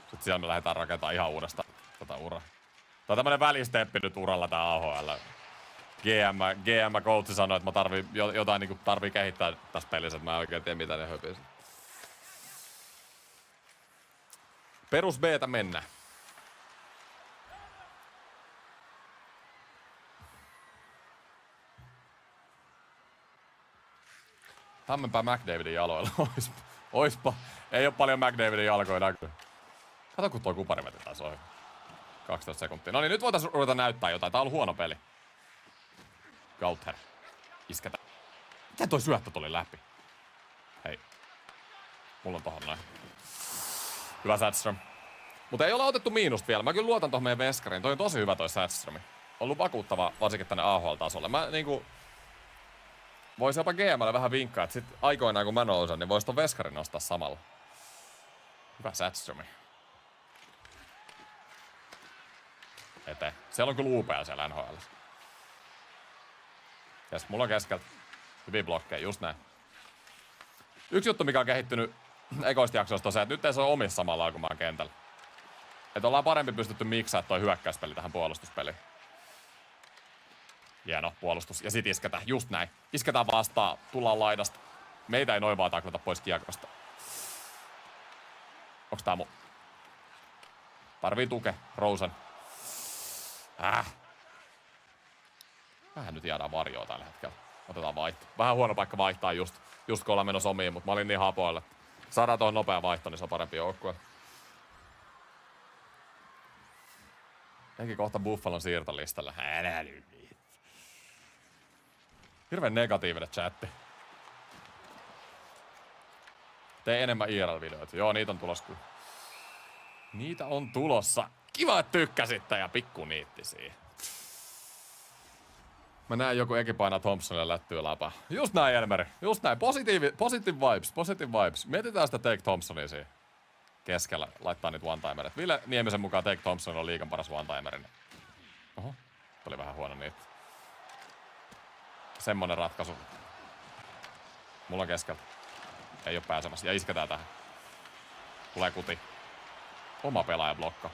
Sitten siellä me lähdetään rakentamaan ihan uudestaan tätä uraa. Tää on tämmönen välisteppi nyt uralla tää AHL. GM-coachi sanoi, että mä jotain niinku tarvii kehittää tässä pelissä, että mä en oikein tiedä mitä ne höpisi. Perus B:tä mennään. Hämmenpää McDavidin jaloilla. Oispa. Ei oo paljon McDavidin jalkoja näkyy. Kato kun toi kupari veti taas ohi. 12 sekuntia. No niin, nyt voitais ruveta näyttää jotain. Tää on ollut huono peli. Gauther. Isketä. Miten toi syöttö tuli läpi? Hei. Mulla on tohon noin. Hyvä Sädström. Mutta ei olla otettu miinusta vielä. Mä kyllä luotan tohon meidän veskariin. Toi on tosi hyvä toi Sädströmi. Ollut vakuuttava varsinkin tänne AHL-tasolle. Mä niinku... Voisi jopa GM:lle vähän vinkkaa, että sit aikoinaan kun mä nousen, niin vois ton veskarin nostaa samalla. Hyvä Sädströmi. Eteen. Siellä on kyllä upea siellä NHL. Jes, mulla on keskeltä. Hyviä blokkeja, just näin. Yksi juttu, mikä on kehittynyt ekoista jaksoista on se, että nyt ei se ole omissa samalla kuin mä oon kentällä. Että ollaan parempi pystytty miksaamaan toi hyökkäyspeli tähän puolustuspeliin. Hieno puolustus. Ja sit isketään, just näin. Isketään vastaan, tullaan laidasta. Meitä ei noin vaan taklata pois kiekosta. Onks tää mun? Tarvii tuke, Rosen. Vähän nyt jäädään varjoa tällä hetkellä. Otetaan vaihto. Vähän huono paikka vaihtaa just kun ollaan menossa omiin, mutta mä olin niin hapoilla. Saadaan tuohon nopea vaihto, niin se on parempi joukkue. Eikin kohta Buffalon siirtolistalla. Älä nyt. Hirveen negatiivinen chatti. Tee enemmän IRL-videoita. Joo, niitä on tulossa. Niitä on tulossa. Kiva, että tykkäsitte ja pikku niittisiä. Mä näen joku Eki painaa Thompsonille lättyä läpää. Just näin, Elmeri. Just näin. Positive vibes. Mietitään sitä Take Thompsonia siinä keskellä. Laittaa niitä one-timerit. Ville Niemisen mukaan Take Thompson on liigan paras one-timerin. Oho. Tuli vähän huono niitä. Semmonen ratkaisu. Mulla on keskeltä. Ei oo pääsemässä. Ja isketään tähän. Tulee kuti. Oma pelaaja blokka.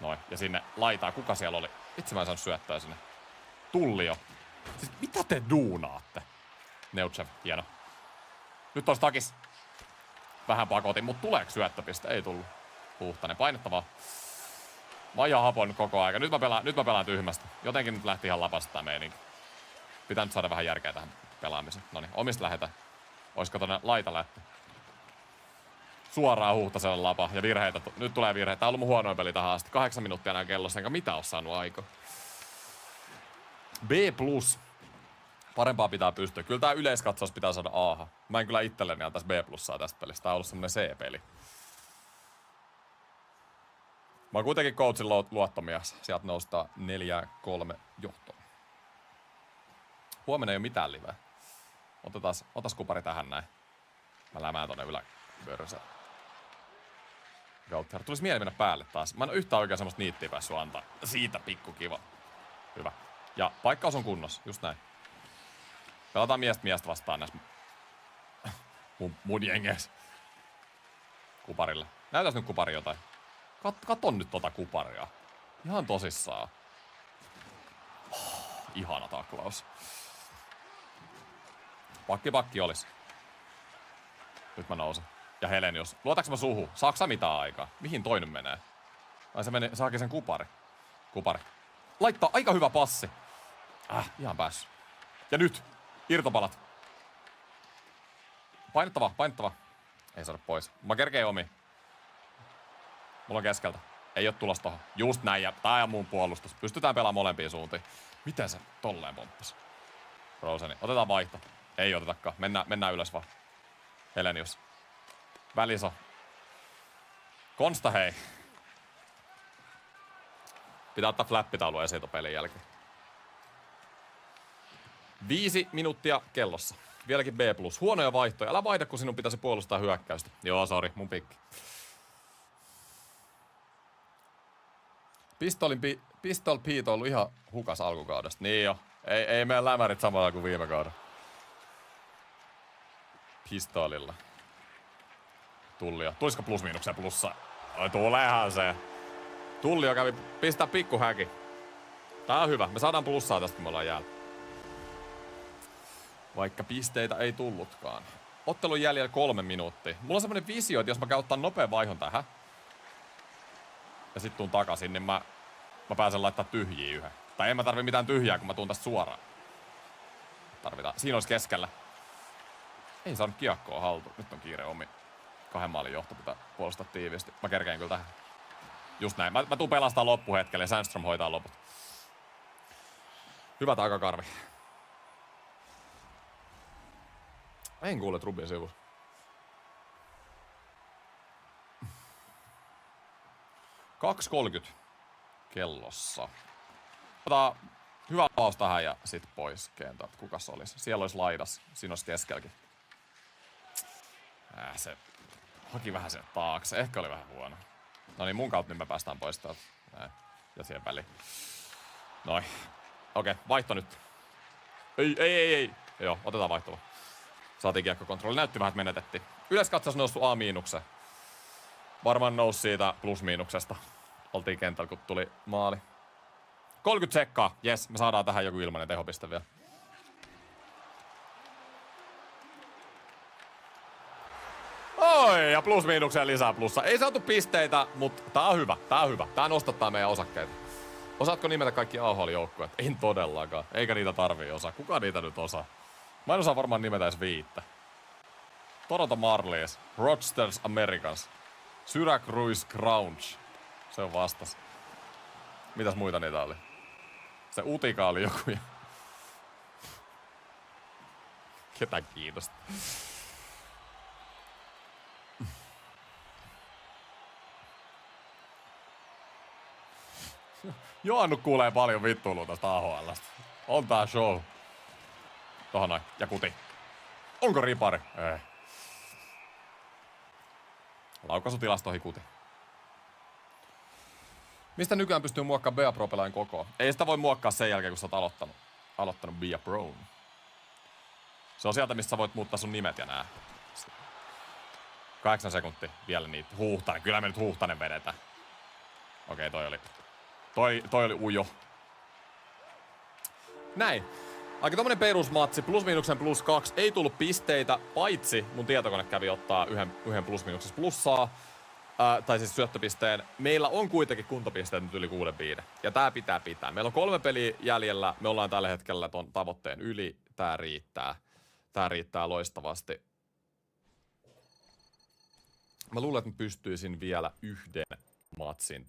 Noin. Ja sinne laitaa. Kuka siellä oli? Itse mä en saanut syöttöä sinne. Tullio. Siis mitä te duunaatte? Neutsev, hieno. Nyt olisi takis. Vähän pakotin, mutta tuleeko syöttöpiste? Ei tullut. Huhtanen, painettavaa. Mä oon ihan hapon koko aika. Nyt mä pelaan tyhmästä. Jotenkin nyt lähti ihan lapasta tää meininki. Pitää nyt saada vähän järkeä tähän pelaamiseen. Noniin, omista lähetään. Oisko tonne laitalätty? Suoraan Huhtaselle lapa ja virheitä. Nyt tulee virheitä. Tää on ollut mun huonoin peli tähän asti. 8 minuuttia enää kellossa, enkä mitä oo saanut aikaa. B+. Parempaa pitää pystyä. Kyllä tää yleiskatsaus pitää saada A. Mä en kyllä itselleni antaisi B+ tästä pelistä. Tää on ollut semmonen C-peli. Mä oon kuitenkin coachin luottomies. Sieltä noustaan 4-3 johtoon. Huomenna ei oo mitään liveä. Otas kupari tähän näin. Mä lämään tonne yläpörsään. Gauthier. Tulis mieli mennä päälle taas. Mä en oo yhtään oikein semmoista niittiä päässyt antaa. Siitä pikku kiva. Hyvä. Ja paikkaus on kunnossa. Just näin. Pelataan miestä vastaan näissä mun jengeissä. Kuparille. Näytäis nyt kupari jotain. Katon nyt tota kuparia. Ihan tosissaan. Ihana taklaus. Pakki olis. Nyt mä nousen. Ja Helenius. Luotaks mä suhu? Saaks sä mitään aikaa? Mihin toi nyt menee? Ai se saakin sen kupari. Laittaa aika hyvä passi. Ihan päässyt. Ja nyt. Irtopalat. Painettava. Ei saada pois. Mä kerkeen omi. Mulla on keskeltä. Ei oo tulos tohon. Just näin. Ja tää on mun puolustus. Pystytään pelaamaan molempiin suuntiin. Miten se tolleen pomppasi? Roseni. Otetaan vaihto. Ei otetakaan. Mennään ylös vaan. Helenius. Väliso. Konsta hei. Pitää ottaa flappitaulu esiin ton pelin jälkeen. 5 minuuttia kellossa. Vieläkin B+. Huonoja vaihtoja. Älä vaihda, kun sinun pitäisi puolustaa hyökkäystä. Joo, sori. Mun pikki. Pistol Pete on ollut ihan hukas alkukaudesta. Niin jo. Ei meidän lämärit samalla kuin viime kauden. Pistolilla. Tullio. Tulisiko plus-miinuksia plussa? Tuleehan se. Tullio kävi pistää pikkuhäki. Tää on hyvä. Me saadaan plussaa tästä, kun me ollaan jäällä. Vaikka pisteitä ei tullutkaan. Ottelun jäljellä 3 minuuttia. Mulla on semmonen visio, että jos mä käytän nopean vaihon tähän. Ja sit tuun takaisin, niin mä pääsen laittaa tyhjiä yhden. Tai en mä tarvi mitään tyhjää, kun mä tuun tästä suoraan. Tarvitaan. Siinä olisi keskellä. Ei saanut kiekkoa haltuun. Nyt on kiire omi. 2 maalin johto pitää puolustaa tiiviisti. Mä kerkeen kyllä tähän. Just näin. Mä tuun pelastaa loppuhetkelle ja Sandström hoitaa loput. Hyvä takakarvi. Mä en kuule Trubin sivussa. .2.30 kellossa. Otetaan hyvä avaus tähän ja sit pois kentältä. Kukas olisi? Siellä olisi laidas. Siinä olisi keskelläkin. Se haki vähän sieltä taakse. Ehkä oli vähän huono. No niin, mun kautta niin me päästään pois täältä. Näin. Ja siihen väliin. Noin. Okei, vaihto nyt. Ei. Joo, otetaan vaihtoa. Saatiin kiekkokontrolli. Näytti vähän, että menetettiin. Yleiskatsaus noussut A-miinukseen. Varmaan nousi siitä plus-miinuksesta. Oltiin kentällä, kun tuli maali. 30 sekkaa. Jes, me saadaan tähän joku ilmainen tehopiste vielä. Oi, ja plus-miinukseen lisää plussa. Ei saatu pisteitä, mutta tää on hyvä. Tää nostattaa meidän osakkeita. Osaatko nimetä kaikki AHL-joukkueet? En todellakaan. Eikä niitä tarvii osaa. Kuka niitä nyt osaa? Mä en osaa varmaan nimetä edes 5. Toronto Marlies, Rochesters Americans, Syracuse Crowns. Se on vastas. Mitäs muita niitä oli? Se Utika oli joku. Ketä kiinnostaa? Joannu kuulee paljon vittuilua tästä AHL:stä. On tää show. Tohon noin. Ja kuti. Onko ripari? Ei. Laukaisutilastoihin kuti. Mistä nykyään pystyy muokkaamaan Bea Pro-pelaajan kokoa? Ei sitä voi muokkaa sen jälkeen, kun sä oot aloittanut Bea Pro. Se on sieltä, missä sä voit muuttaa sun nimet ja nää. 8 sekuntia vielä niitä. Huuhtanen. Kyllä me nyt Huuhtanen vedetään. Okei, toi oli ujo. Näin. Aika tommonen perusmatsi. Plus-miinuksen +2. Ei tullut pisteitä, paitsi mun tietokone kävi ottaa yhden plus-miinuksessa plussaa. Tai siis syöttöpisteen. Meillä on kuitenkin kuntopisteet nyt yli 6-5. Ja tää pitää. Meillä on 3 peliä jäljellä. Me ollaan tällä hetkellä ton tavoitteen yli. Tää riittää. Tää riittää loistavasti. Mä luulen, että mä pystyisin vielä yhden matsin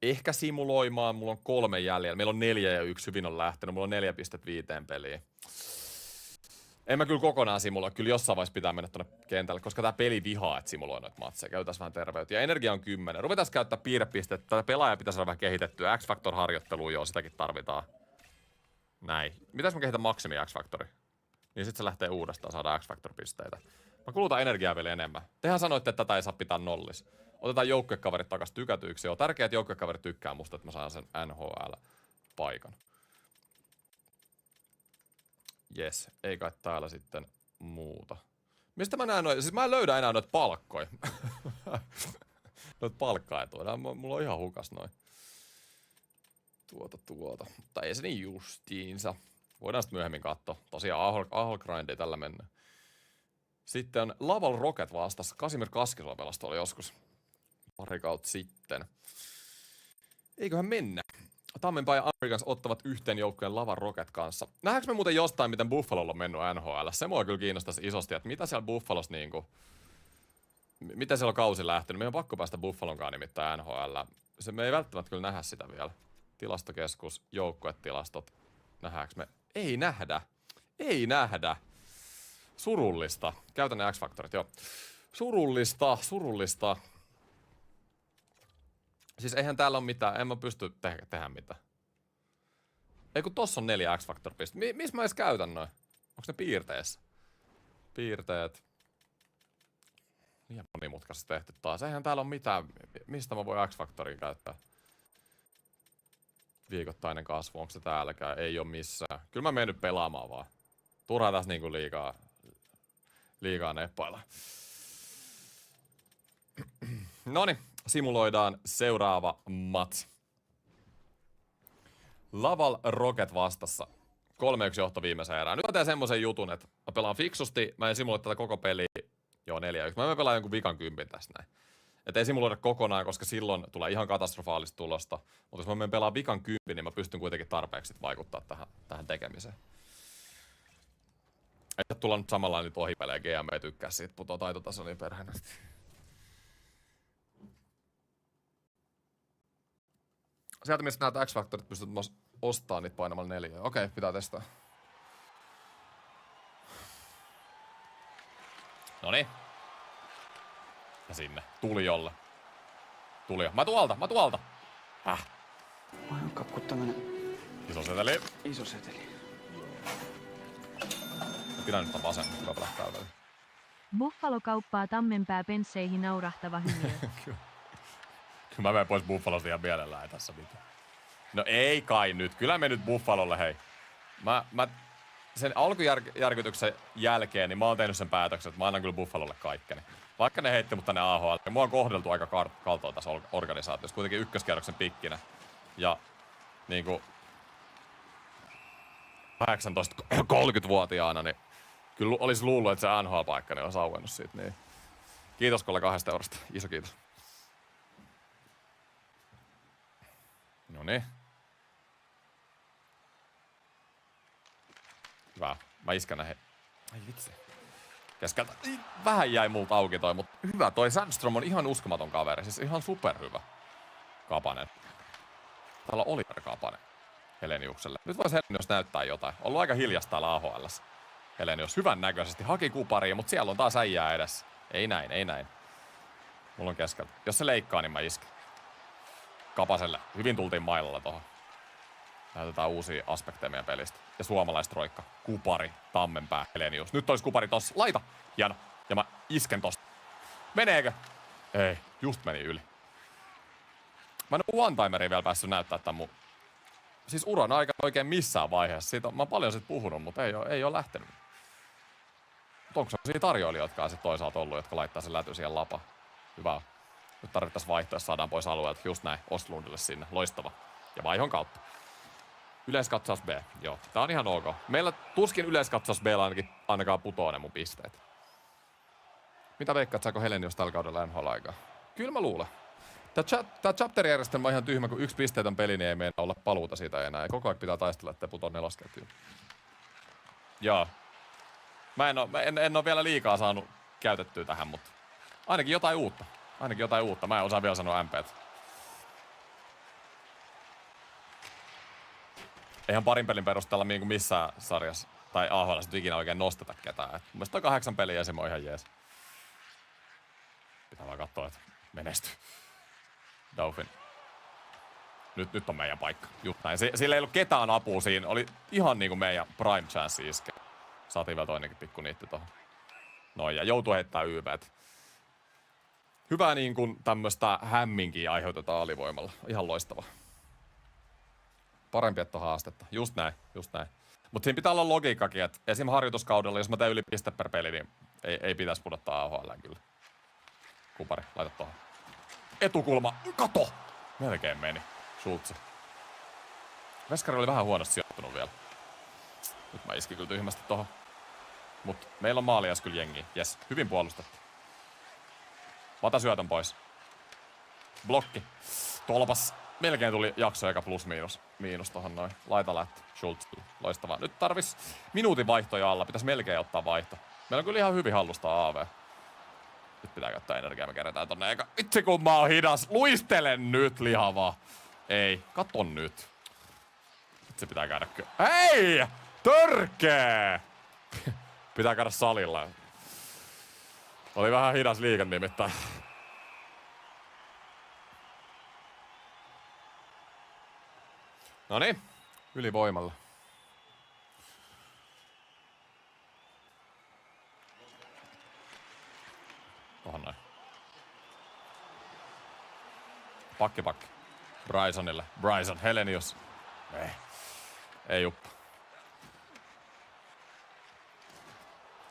ehkä simuloimaan. Mulla on 3 jäljellä. Meillä on 4 ja 1 hyvin on lähtenyt. Mulla on 4 pistet 5 peliin. En mä kyllä kokonaan simuloi. Kyllä jossain vaiheessa pitää mennä tonne kentälle, koska tää peli vihaa, että simuloi noita matseja. Käytäis vähän terveyttä. Ja energia on 10. Ruvetaan käyttää piirrepisteet. Tätä pelaajaa pitäisi saada vähän kehitettyä. X-Factor-harjoittelua, joo, sitäkin tarvitaan. Näin. Mitäs mä kehitän maksimi X-Factori? Niin sit se lähtee uudestaan, saada X-Factor-pisteitä. Mä kulutan energiaa vielä enemmän. Tehän sanoitte, että tätä ei saa pitää nollis. Otetaan joukkuekaverit takas tykätyiksi. Joo, tärkeää, että joukkuekaverit tykkää musta, että mä saan sen NHL-paikan. Jes, ei kai täällä sitten muuta. Mistä mä näen noin? Siis mä en löydä enää noita palkkoja. Noita palkkaetuja. Mulla on ihan hukas noin. Mutta ei se niin justiinsa. Voidaan sitten myöhemmin katsoa. Tosiaan Ahl-grindia tällä mennään. Sitten on Laval Rocket vastassa. Kasimir Kaskisuo pelasi tuolla joskus. Pari kautta sitten. Eiköhän mennä. Tammenpää ja Americans ottavat yhteen joukkueen Laval Rocket kanssa. Nähdäänkö me muuten jostain, miten Buffalolla on mennyt NHL? Se mua kyllä kiinnostaisi isosti, että mitä siellä Buffalossa niinku... Miten siellä on kausi lähtenyt? Meidän on pakko päästä Buffalonkaan nimittäin NHL. Me ei välttämättä kyllä nähdä sitä vielä. Tilastokeskus, joukkuetilastot. Nähdäänkö me? Ei nähdä. Ei nähdä. Surullista. Käytän ne X-faktorit, joo. Surullista. Siis eihän täällä ole mitään. En mä pysty tehdä mitään. Ei kun tossa on 4 X-faktor-pistettä. Missä mä edes käytän noin? Onks ne piirteessä? Piirteet. Liian monimutkaisesti tehty taas. Eihän täällä ole mitään. Mistä mä voin X-faktorin käyttää? Viikoittainen kasvu. Onko se täälläkään? Ei oo missään. Kyllä mä menen nyt pelaamaan vaan. Turhaa tässä niinku liikaa neppailla. Noniin, simuloidaan seuraava match. Laval Rocket vastassa. 3-1 johto viimeisen erään. Nyt mä teen semmosen jutun, että mä pelaan fiksusti. Mä en simuloi tätä koko peliä. Joo, 4-1. Mä pelaan jonkun vikan 10 tästä näin. Et ei simuloida kokonaan, koska silloin tulee ihan katastrofaalista tulosta. Mutta jos mä menen pelaa vikan 10, niin mä pystyn kuitenkin tarpeeksi vaikuttaa tähän tekemiseen. Ei tulla nyt samalla nyt ohipelejä. GM ei tykkää siitä, putoo taitotaso niin perhänästi. Sieltä missä näitä X-Factorit pystyt ostamaan niitä painamalla 4. Okei, pitää testaa. Noniin. Ja sinne. Tulijolle. Tulio. Mä tuun alta. Kakku tämmönen Iso seteli. iso seteli. Pidä nyt vasen. Hyvä pelaa väliin. Buffalo kauppaa Tammenpää pensseihin naurahtava hymiö. Kyllä mä menen pois Buffalosta ihan mielellään, ei tässä mitään. No ei kai nyt. Kyllä me nyt Buffalolle, hei. Mä sen alkujärkytyksen jälkeen, niin mä oon tehnyt sen päätöksen, että mä annan kyllä Buffalolle kaikkeni. Vaikka ne heitti mut tänne AHL, ja mua on kohdeltu aika kaltoa tässä organisaatiossa. Kuitenkin ykköskierroksen pikkinä. Ja niinku 18-30-vuotiaana, niin kyllä olisi luullut, että se NHL-paikka niin on auennut siitä. Niin. Kiitos Kolle 2 eurosta. Iso kiitos. Noniin. Hyvä. Mä iskän näihin. Ai vitsi. Keskeltä. Vähän jäi multa auki toi, mutta hyvä. Toi Sandström on ihan uskomaton kaveri. Siis ihan superhyvä. Kapanen. Täällä on Oliver Kapanen. Heleniukselle. Nyt vois Helenius näyttää jotain. Ollut aika hiljasta täällä AHL:ssä. Helenius hyvän näköisesti. Haki kupariin, mutta siellä on taas äijää edessä. Ei näin. Mulla on keskeltä. Jos se leikkaa, niin mä isken. Kapaselle. Hyvin tultiin mailalla tohon. Näytetään uusia aspekteja meidän pelistä. Ja suomalaistroikka. Kupari, Tammenpää, Helenius. Nyt olisi kupari tossa. Laita! Hieno. Ja mä isken tosta. Meneekö? Ei. Just meni yli. Mä en oo one-timeria vielä päässyt näyttää tän mun... Siis uran aikana oikein missään vaiheessa. Siitä mä oon paljon siitä puhunut, mutta ei oo lähtenyt. Mutta onko sellaisia tarjoilijoita, jotka on sit toisaalta ollut, jotka laittaa sen läty siihen lapaan? Hyvä. Nyt tarvittaisiin vaihtoa, saadaan pois alueelta. Just näin. Ostlundille sinne. Loistava. Ja vaihon kautta. Yleiskatsaus B. Joo. Tää on ihan ok. Meillä tuskin yleiskatsaus B ainakaan putoo ne mun pisteet. Mitä veikkaat, saako Helenius tällä kaudella NHL-aikaa? Kyllä mä luulen. Tää chapter-järjestelmä on ihan tyhmä, kun 1 pisteetön peli, niin ei meinaa olla paluuta siitä enää. Ja koko ajan pitää taistella, ettei putoo 4. Joo. Mä en oo vielä liikaa saanut käytettyä tähän, mutta ainakin jotain uutta. Mä en osaa vielä sanoa MP:tä. Eihän parin pelin perusteella missään sarjassa Tai AHL sit ikinä oikein nosteta ketään. Mun mielestä toi 8 peliä se on ihan jees. Pitää vaan katsoa, että menestyy. Dauphin. Nyt on meidän paikka. Just näin. Sillä ei ollut ketään apua siinä. Oli ihan niinku meidän prime chance iskeä. Saatiin vielä toinenkin pikku niitti tohon. Noin, ja joutui heittää YV:t. Hyvää niin kuin tämmöstä hämminkiä aiheutetaan alivoimalla. Ihan loistava. Parempi, että on haastetta. Just näin, just näin. Mutta siinä pitää olla logiikkakin, että esim. Harjoituskaudella, jos mä teen yli piste per peli, niin ei pitäisi pudottaa AHL kyllä. Kupari, laita tohon. Etukulma, kato! Melkein meni. Schultz. Veskari oli vähän huonosti sijoittunut vielä. Nyt mä iskin kyllä tyhmästi tohon. Mut meillä on maalias kyllä jengi. Jes, hyvin puolustettu. Mä otan syötön pois. Blokki. Tolpas. Melkein tuli jakso eikä plus miinus tohon noin. Laita lähtö. Schultz. Loistavaa. Nyt tarvis minuutin vaihtoja alla. Pitäis melkein ottaa vaihto. Meillä on kyllä ihan hyvin hallusta AV. Nyt pitää käyttää energiaa. Me kerätään tonne eikä. Vitsi kun mä oon hidas. Luistelen nyt lihavaa. Ei. Katon nyt. Nyt se pitää käydä kyllä. Hei! Törkee! Pitää käydä salilla. Oli vähän hidas liike nimittäin. Noniin, ylivoimalla. Tohon noin. Pakki. Brysonille. Bryson, Helenius. Ei juppa.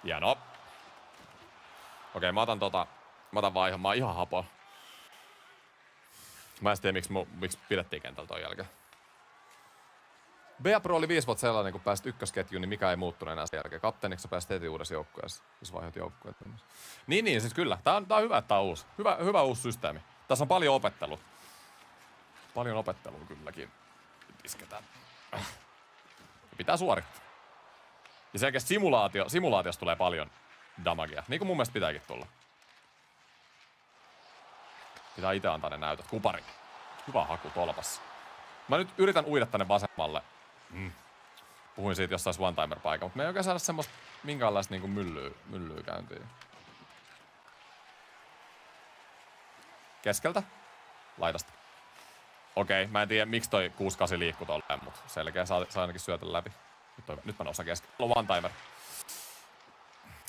Hienoa. Okei, mä otan vaihon. Mä oon ihan hapoa. Mä en tiedä, miksi pidettiin kentällä ton jälkeen. Beapro oli 5 vuotta sellainen, kun pääsit ykkösketjuun, niin mikä ei muuttunut enää sen jälkeen. Kapteeniksi sä pääsit heti uudessa joukkueessa, jos vaihot joukkueet. Niin, siis kyllä. Tää on hyvä, että tää on uusi. Hyvä uusi systeemi. Tässä on paljon opettelua. Paljon opettelua kylläkin. Nyt isketään. Pitää suorittaa. Ja selkeästi simulaatiosta tulee paljon damagea. Niin kuin mun mielestä pitääkin tulla. Pitää itse antaa ne näytöt. Kupari. Hyvä haku tolpassa. Mä nyt yritän uida tänne vasemmalle. Puhuin siitä jossain one-timer-paikalla, mutta me ei oikein saada semmoista minkäänlaista niinku myllyä käyntiin. Keskeltä? Laidasta. Okei, mä en tiedä miksi toi 6-8 liikkuu tolleen, mutta selkeä saa ainakin syötä läpi. Nyt mä nousan keskellä. One-timer.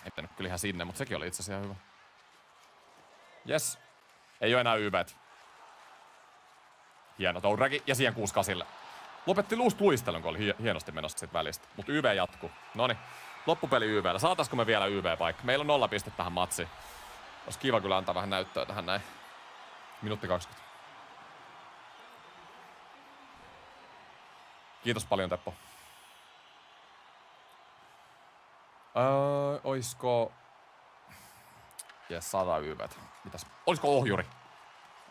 Ei pitänyt kyllä ihan sinne, mutta sekin oli itse asiassa hyvä. Yes. Ei oo enää YVt. Hieno touraki ja siihen 6-8. Lopetti luistelun, kun oli hienosti menossa sit välistä. Mut YV jatkuu. Noniin. Loppupeli YVllä. Saataisko me vielä YV-paikka? Meillä on 0 pistettä tähän matsiin. Olisi kiva kyllä antaa vähän näyttöä tähän näin. Minuutti 20. Kiitos paljon, Teppo. Oisko... Jes, 100 YVt. Mitäs? Olisiko ohjuri?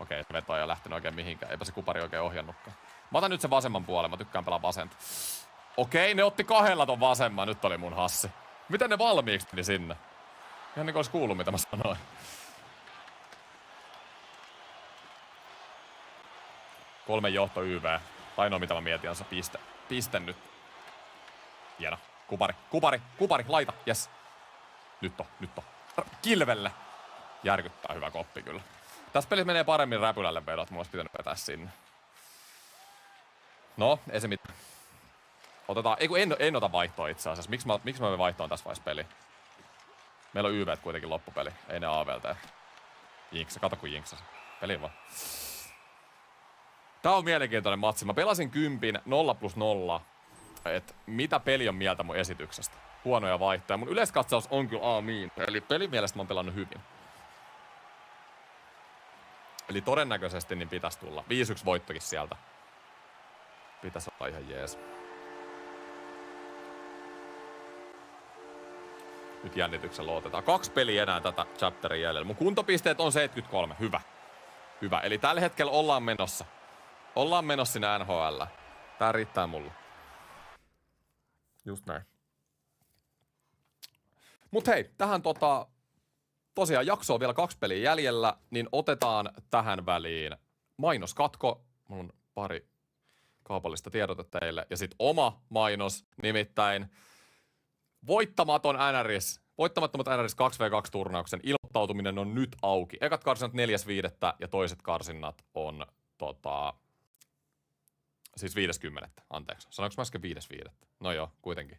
Okei, se veto ei ole lähtenyt oikein mihinkään. Eipä se kupari oikein ohjannutkaan. Mä otan nyt sen vasemman puolen. Mä tykkään pelaa vasenta. Okei, ne otti 2 ton vasemman. Nyt oli mun hassi. Miten ne valmiiksi meni sinne? Ihan niin kuin olisi kuullut, mitä mä sanoin. Kolme johto YV. Ainoa mitä mä mietin on se piste nyt. Hieno. Kupari, laita. Yes. Nyt on. Kilvelle. Järkyttää hyvä koppi kyllä. Tässä pelissä menee paremmin räpylälle vedot. Mun olisi pitänyt vetää sinne. No, ei se mitään. Otetaan, en ota vaihtoa itse asiassa. Miksi mä vaihtoon tässä vaiheessa peli? Meillä on YVt kuitenkin loppupeli. Ei ne AVltä. Jinksa, kato kun jinksasi. Peli vaan. Tää on mielenkiintoinen matsi. Mä pelasin 10 0+0. Et mitä peli on mieltä mun esityksestä? Huonoja vaihtoja. Mun yleiskatsaus on kyllä A-. Eli pelin mielestä mä oon pelannut hyvin. Eli todennäköisesti niin pitäisi tulla. 5-1 voittokin sieltä. Pitäisi olla ihan jees. Nyt jännityksellä otetaan. 2 peliä enää tätä chapterin jäljellä. Mun kuntopisteet on 73. Hyvä. Eli tällä hetkellä ollaan menossa. Ollaan menossa sinne NHL. Tää riittää mulle. Just näin. Mut hei, tähän tosiaan jakso on vielä 2 peliä jäljellä, niin otetaan tähän väliin mainoskatko. Mulla on pari kaupallista tiedotetta teille. Ja sit oma mainos, nimittäin Voittamaton NRS. Voittamattomat NRS 2v2-turnauksen ilmoittautuminen on nyt auki. Ekat karsinnat 4.5. ja toiset karsinnat on siis 5.10. Anteeksi. Sanoinko mä äsken 5.5.? No joo, kuitenkin.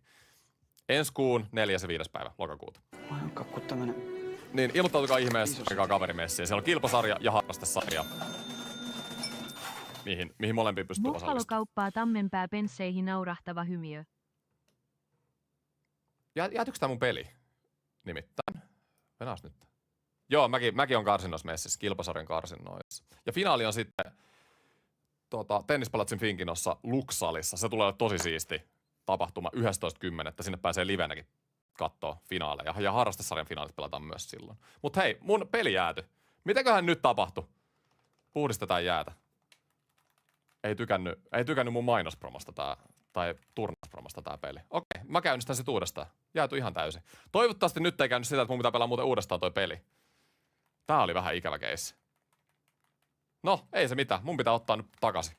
Ensi kuun 4. ja 5. päivä lokakuuta. Kakku tämmönen Niin, ilmoittautukaa ihmeessä, mikä kaverimessiin. Siellä on kilpasarja ja harrastesarja. Mihin molempiin pystyy Buffalo osallistumaan. kauppaa Tammenpää pensseihin naurahtava hymiö. Jäätyykö tää mun peli? Nimittäin. Venäs nyt. Joo, mäkin on karsinnoissa messissä, kilpasarjan karsinnoissa. Ja finaali on sitten Tennispalatsin Finkinossa Luxalissa. Se tulee olla tosi siisti tapahtuma 11.10. Sinne pääsee livenäkin kattoo finaaleja. Ja harrastesarjan finaalit pelataan myös silloin. Mut hei, mun peli jääty. Mitenköhän nyt tapahtui? Puhdistetaan jäätä. Ei tykännyt mun mainospromosta tai turnauspromosta tää peli. Okei, mä käynnistän sit uudestaan. Jääty ihan täysin. Toivottavasti nyt ei käynyt sitä, että mun pitää pelaa muuten uudestaan toi peli. Tää oli vähän ikävä keissi. No, ei se mitään. Mun pitää ottaa nyt takaisin.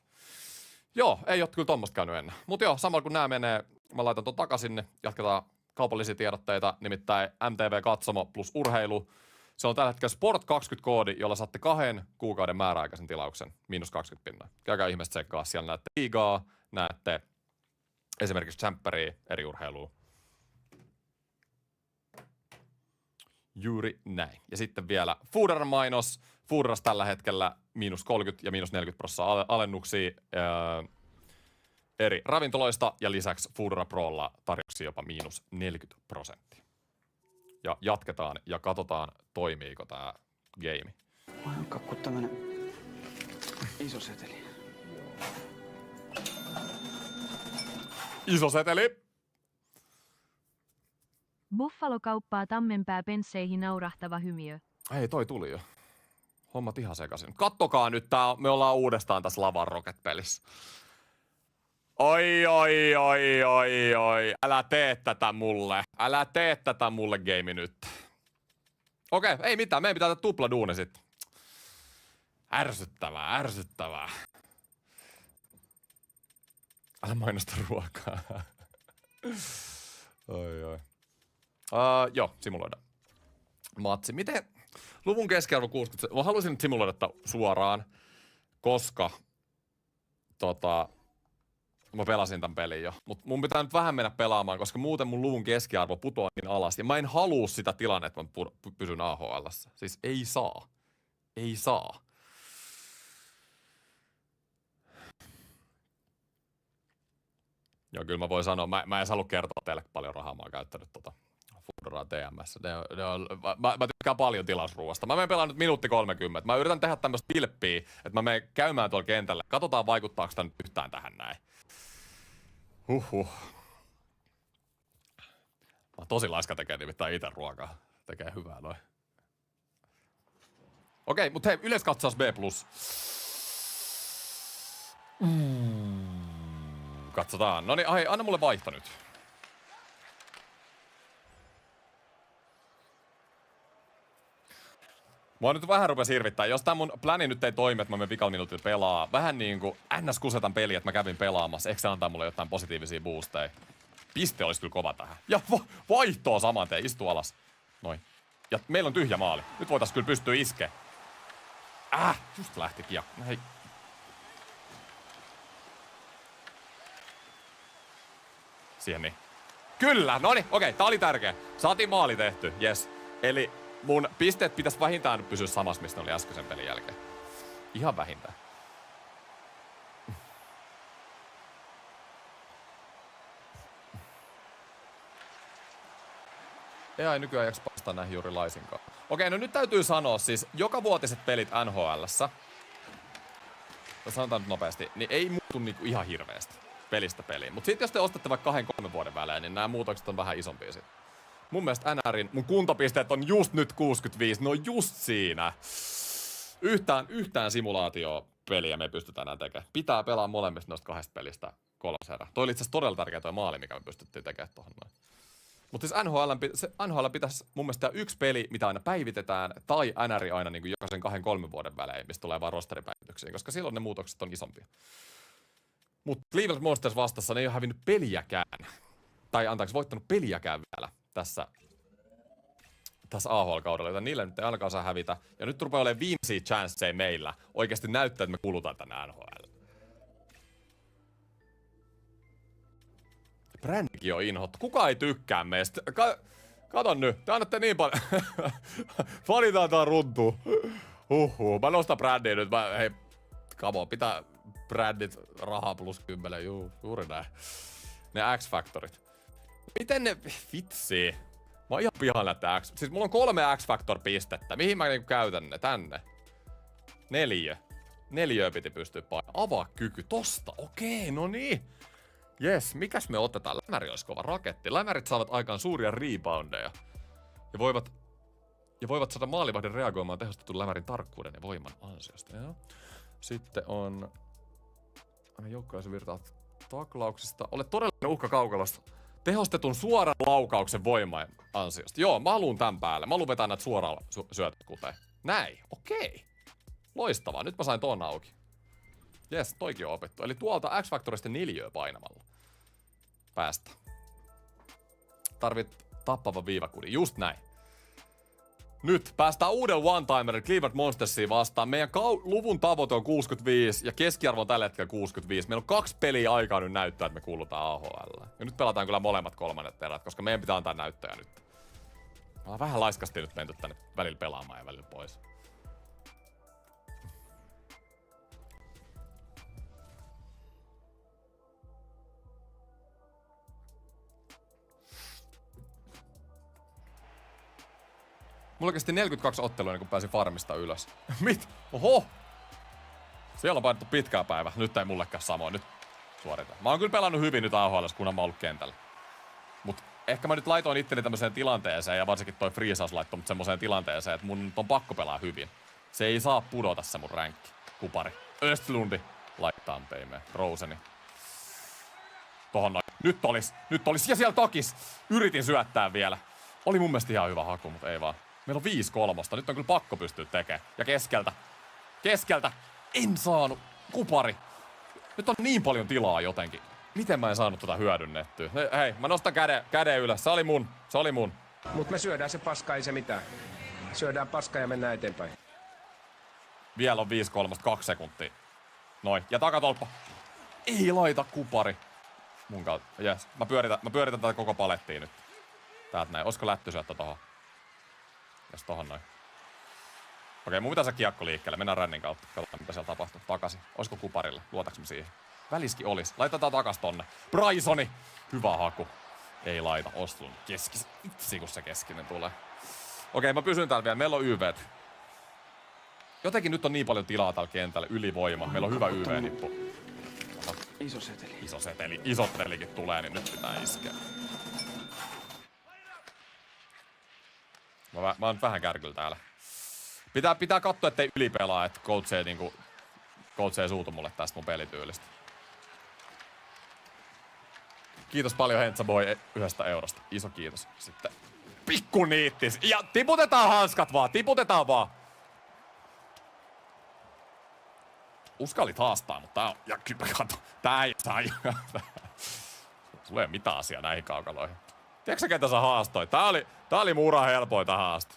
Joo, ei oo kyllä tommoista käynyt ennen. Mut joo, samalla kun nää menee, mä laitan ton takaisin, jatketaan kaupallisia tiedotteita, nimittäin MTV Katsomo plus urheilu. Se on tällä hetkellä Sport 20-koodi, jolla saatte 2 kuukauden määräaikaisen tilauksen, -20 $. Käykää ihmeessä tsekkaa. Siellä näette liigaa, näette esimerkiksi tsemppäriä, eri urheilua. Juuri näin. Ja sitten vielä Fooderan mainos. Fooderas tällä hetkellä -30% ja -40% alennuksia eri ravintoloista. Ja lisäksi Foodera Prolla tarjouksia jopa -40%. Ja jatketaan ja katsotaan, toimiiko tää game. kakku tämmönen iso seteli. Iso seteli! Buffalo kauppaa Tammenpää pensseihin naurahtava hymiö. Hei, toi tuli jo. Hommat ihan sekaisin. Kattokaa nyt, me ollaan uudestaan tässä Lavan Rocket-pelissä. Oi. Älä tee tätä mulle, game nyt. Okei, ei mitään. Meidän pitää tehdä tupladuuni sit. Ärsyttävää. Älä mainosta ruokaa. Oi. Joo, simuloidaan. Matsi. Miten? Luvun keskiarvo 60. Mä haluaisin nyt simuloida suoraan, koska mä pelasin tämän pelin jo. Mut mun pitää nyt vähän mennä pelaamaan, koska muuten mun luvun keskiarvo putoaa niin alas. Ja mä en halua sitä tilannetta, että mä pysyn AHL:ssä. Siis ei saa. Joo, kyllä mä voin sanoa, mä en halua kertoa teille paljon rahaa mä oon käyttänyt Fooderaa TMS. Mä tykkään paljon tilausruuasta. Mä menen pelaan nyt minuutti 30. Mä yritän tehdä tämmöstä pilppiä, että mä menen käymään tuolla kentällä. Katsotaan vaikuttaako tää nyt yhtään tähän näin. Mä oon tosi laiska tekee nimittäin ite ruokaa. Tekee hyvää noin. Okei, mut hei, yleiskatsaus B+. Katsotaan. Noniin, hei, anna mulle vaihto nyt. Mua nyt vähän rupes hirvittää. Jos tää mun pläni nyt ei toimi, että mä menen vikalla minuutilla pelaa, vähän niinku ns. Kusetan peliä, että mä kävin pelaamassa. Eikö se antaa mulle jotain positiivisia boosteja? Piste olisi kyllä kova tähän. Ja vaihtoo saman tien. Istu alas. Noin. Ja meillä on tyhjä maali. Nyt voitais kyllä pystyä iskeä. Just lähti kiekko. Hei. Siihen niin. Kyllä, noniin, okei, tää oli tärkeä. Saatiin maali tehty, yes. Eli mun pisteet pitäisi vähintään pysyä samassa, mistä ne oli äskeisen pelin jälkeen. Ihan vähintään. Ei nykyään jaksa pastaa näihin juuri laisinkaan. Okei, no nyt täytyy sanoa siis, jokavuotiset pelit NHL:ssä, sanotaan nyt nopeasti, niin ei muutu niinku ihan hirveästi pelistä peliin. Mut sit jos te ostatte vaikka 2-3 vuoden välein, niin nämä muutokset on vähän isompia sit. Mun mielestä NRin mun kuntopisteet on just nyt 65, no just siinä. Yhtään simulaatiopeliä me ei pystytä enää tekemään. Pitää pelaa molemmista noista 2 pelistä 3 erää. Toi oli itse asiassa todella tärkeä toi maali, mikä me pystyttiin tekemään tohon noin. Mutta siis NHL pitäisi mun mielestä tehdä 1 peli, mitä aina päivitetään, tai NR aina niin kuin jokaisen 2-3 vuoden välein, mistä tulee vaan rosteripäivityksiin, koska silloin ne muutokset on isompia. Mutta Cleveland Monsters vastassa ne ei ole hävinnyt peliäkään. voittanut peliäkään vielä tässä AHL-kaudella, joten niille nyt ei ainakaan saa hävitä. Ja nyt rupeaa olemaan viimeisiä chanceja meillä oikeasti näyttää, että me kulutaan tänne NHL. Brändikin on inhottu. Kuka ei tykkää meistä? Kato nyt, te annatte niin paljon. Valitaan tää runtuu. Mä nostan brändiä nyt. Hei, come on, pitää brändit rahaa plus 10. Juuri näin. Ne X-Factorit. Miten ne... Vitsi. Mä oon ihan pihalla näitä X... Siis mulla on 3 X-Factor-pistettä. Mihin mä niinku käytän ne? Tänne. 4. 4 piti pystyä painamaan. Avaa kyky. Tosta. Okei, no niin. Jes, mikäs me otetaan? Lämäri olisi kova raketti. Lämärit saavat aikaan suuria reboundeja. Ja voivat saada maalivahdin reagoimaan tehostetun lämärin tarkkuuden ja voiman ansiosta. Joo. Sitten on... Aina joukkoisen virtaa taklauksista. Olet todellinen uhka kaukalosta. Tehostetun suoran laukauksen voiman ansiosta. Joo, mä haluun tän päälle. Mä haluun vetää näitä suoraan syötöt kuteen. Näin, okei. Loistavaa, nyt mä sain ton auki. Jes, toikin on opittu. Eli tuolta X-Factorista 4 painamalla. Päästä. Tarvit tappavan viivakudin, just näin. Nyt päästään uuden one-timerin Cleveland Monstersiin vastaan. Meidän luvun tavoite on 65 ja keskiarvo on tällä hetkellä 65. Meillä on 2 peliä aikaa nyt näyttää, että me kuulutaan AHL. Ja nyt pelataan kyllä molemmat 3. erät, koska meidän pitää antaa näyttöjä nyt. Me ollaan vähän laiskasti nyt menty tänne välillä pelaamaan ja välillä pois. Mulla kesti 42 ottelua ennen kuin pääsin farmista ylös. Mit? Oho! Siellä on painettu pitkää päivä. Nyt ei mullekään samoin. Nyt suoritetaan. Mä oon kyllä pelannut hyvin nyt AHL, kun mä oon ollut kentällä. Mut ehkä mä nyt laitoin itteni tämmöiseen tilanteeseen, ja varsinkin toi Freesaus laittoi mut semmoseen tilanteeseen, että mun on pakko pelaa hyvin. Se ei saa pudota se mun ränkki. Kupari. Östlundi laittaa peimeen. Roseni. Tohon noin. Nyt olis. Ja siellä takis. Yritin syöttää vielä. Oli mun mielestä ihan hyvä haku, mutta ei vaan. Meillä on 5-3. Nyt on kyllä pakko pystyä tekemään. Ja keskeltä. En saanut. Kupari. Nyt on niin paljon tilaa jotenkin. Miten mä en saanut tota hyödynnettyä? Hei, mä nostan käden ylös. Se oli mun. Mut me syödään se paska, ei se mitään. Syödään paska ja mennään eteenpäin. Vielä on 5-3, 2 sekuntia. Noin. Ja takatolppa. Ei laita kupari. Mun kautta. Jes. Mä pyöritän tätä koko palettia nyt. Täältä näin. Olisiko lättysyöttö tohon? Jes, tohon noin. Okei, mun pitää se kiekko liikkeelle. Mennään rännin kautta. Katsotaan, mitä siellä tapahtuu. Takaisin. Olisiko kuparille? Luotaks me siihen? Väliski olis. Laitetaan takas tonne. Brysoni! Hyvä haku. Ei laita. Ostlun keskis. Itse kun se keskinen tulee. Okei, mä pysyn täällä vielä. Meillä on YVt. Jotenkin nyt on niin paljon tilaa täällä kentällä. Ylivoima. Meillä on hyvä YV-nippu. Iso seteli. Iso seteli. Isot setelikin tulee, niin nyt pitää iskeä. Mä oon vähän kärkyllä täällä. Pitää katsoa, ettei ylipelaa, että coach ei suutu mulle tästä mun pelityylistä. Kiitos paljon Hentsa Boy 1 eurosta. Iso kiitos. Sitten pikku niittis. Ja tiputetaan hanskat vaan. Uskallit haastaa, mutta tää on... Ja kyllä kato. Tää ei saa... Sulla ei ole mitään asiaa näihin kaukaloihin. Tiedätkö sä, ketä sä haastoit? Tää oli mun uran helpoita haasta.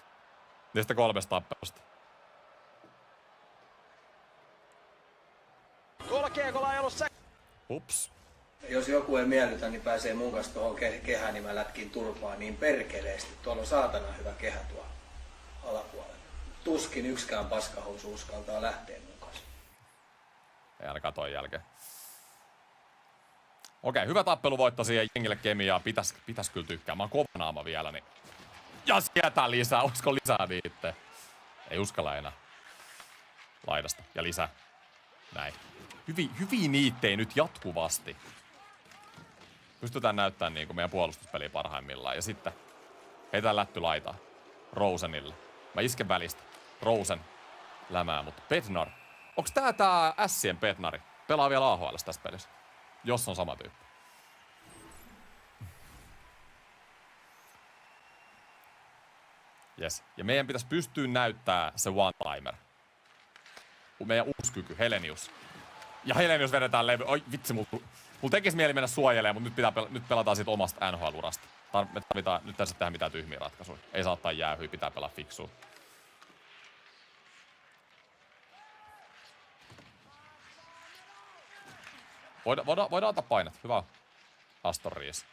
Niistä 3 tappelusta. Tuolla kiekolla ei ollut se. Ups. Jos joku ei miellytä, niin pääsee mun kanssa tuohon kehään, niin mä lätkin turpaan niin perkeleesti. Tuolla on saatana hyvä kehä tuolla alapuolella. Tuskin yksikään paskahousu uskaltaa lähteä mun kanssa. Ei ainakaan toi jälkeen. Okei, hyvä tappeluvoitto siihen jengille kemiaa. Pitäis kyllä tykkää. Mä oon kova naama vielä, niin... Ja sieltä lisää. Olisiko lisää niitte? Ei uskalla enää. Laidasta. Ja lisää. Näin. Hyviä niittejä nyt jatkuvasti. Pystytään näyttämään niin kuin meidän puolustuspeliä parhaimmillaan. Ja sitten heitään lätty laitaa. Rosenille. Mä isken välistä. Rosen lämää, mutta Bednar. Onks tää Ässien Bednari? Pelaa vielä AHL tässä pelissä. Jos on sama tyyppi. Yes. Ja meidän pitäisi pystyä näyttää se one-timer. Meidän uusi kyky, Helenius. Ja Helenius vedetään levy. Oi vitsi, mulla tekis mieli mennä suojelemaan, mutta nyt pelataan siitä omasta NHL-urasta. Me tarvitaan, nyt tässä tehdä mitään tyhmiä ratkaisuja. Ei saa ottaa jäähyä, pitää pelaa fiksua. Voidaan ottaa painet. Hyvä. Aston Rees.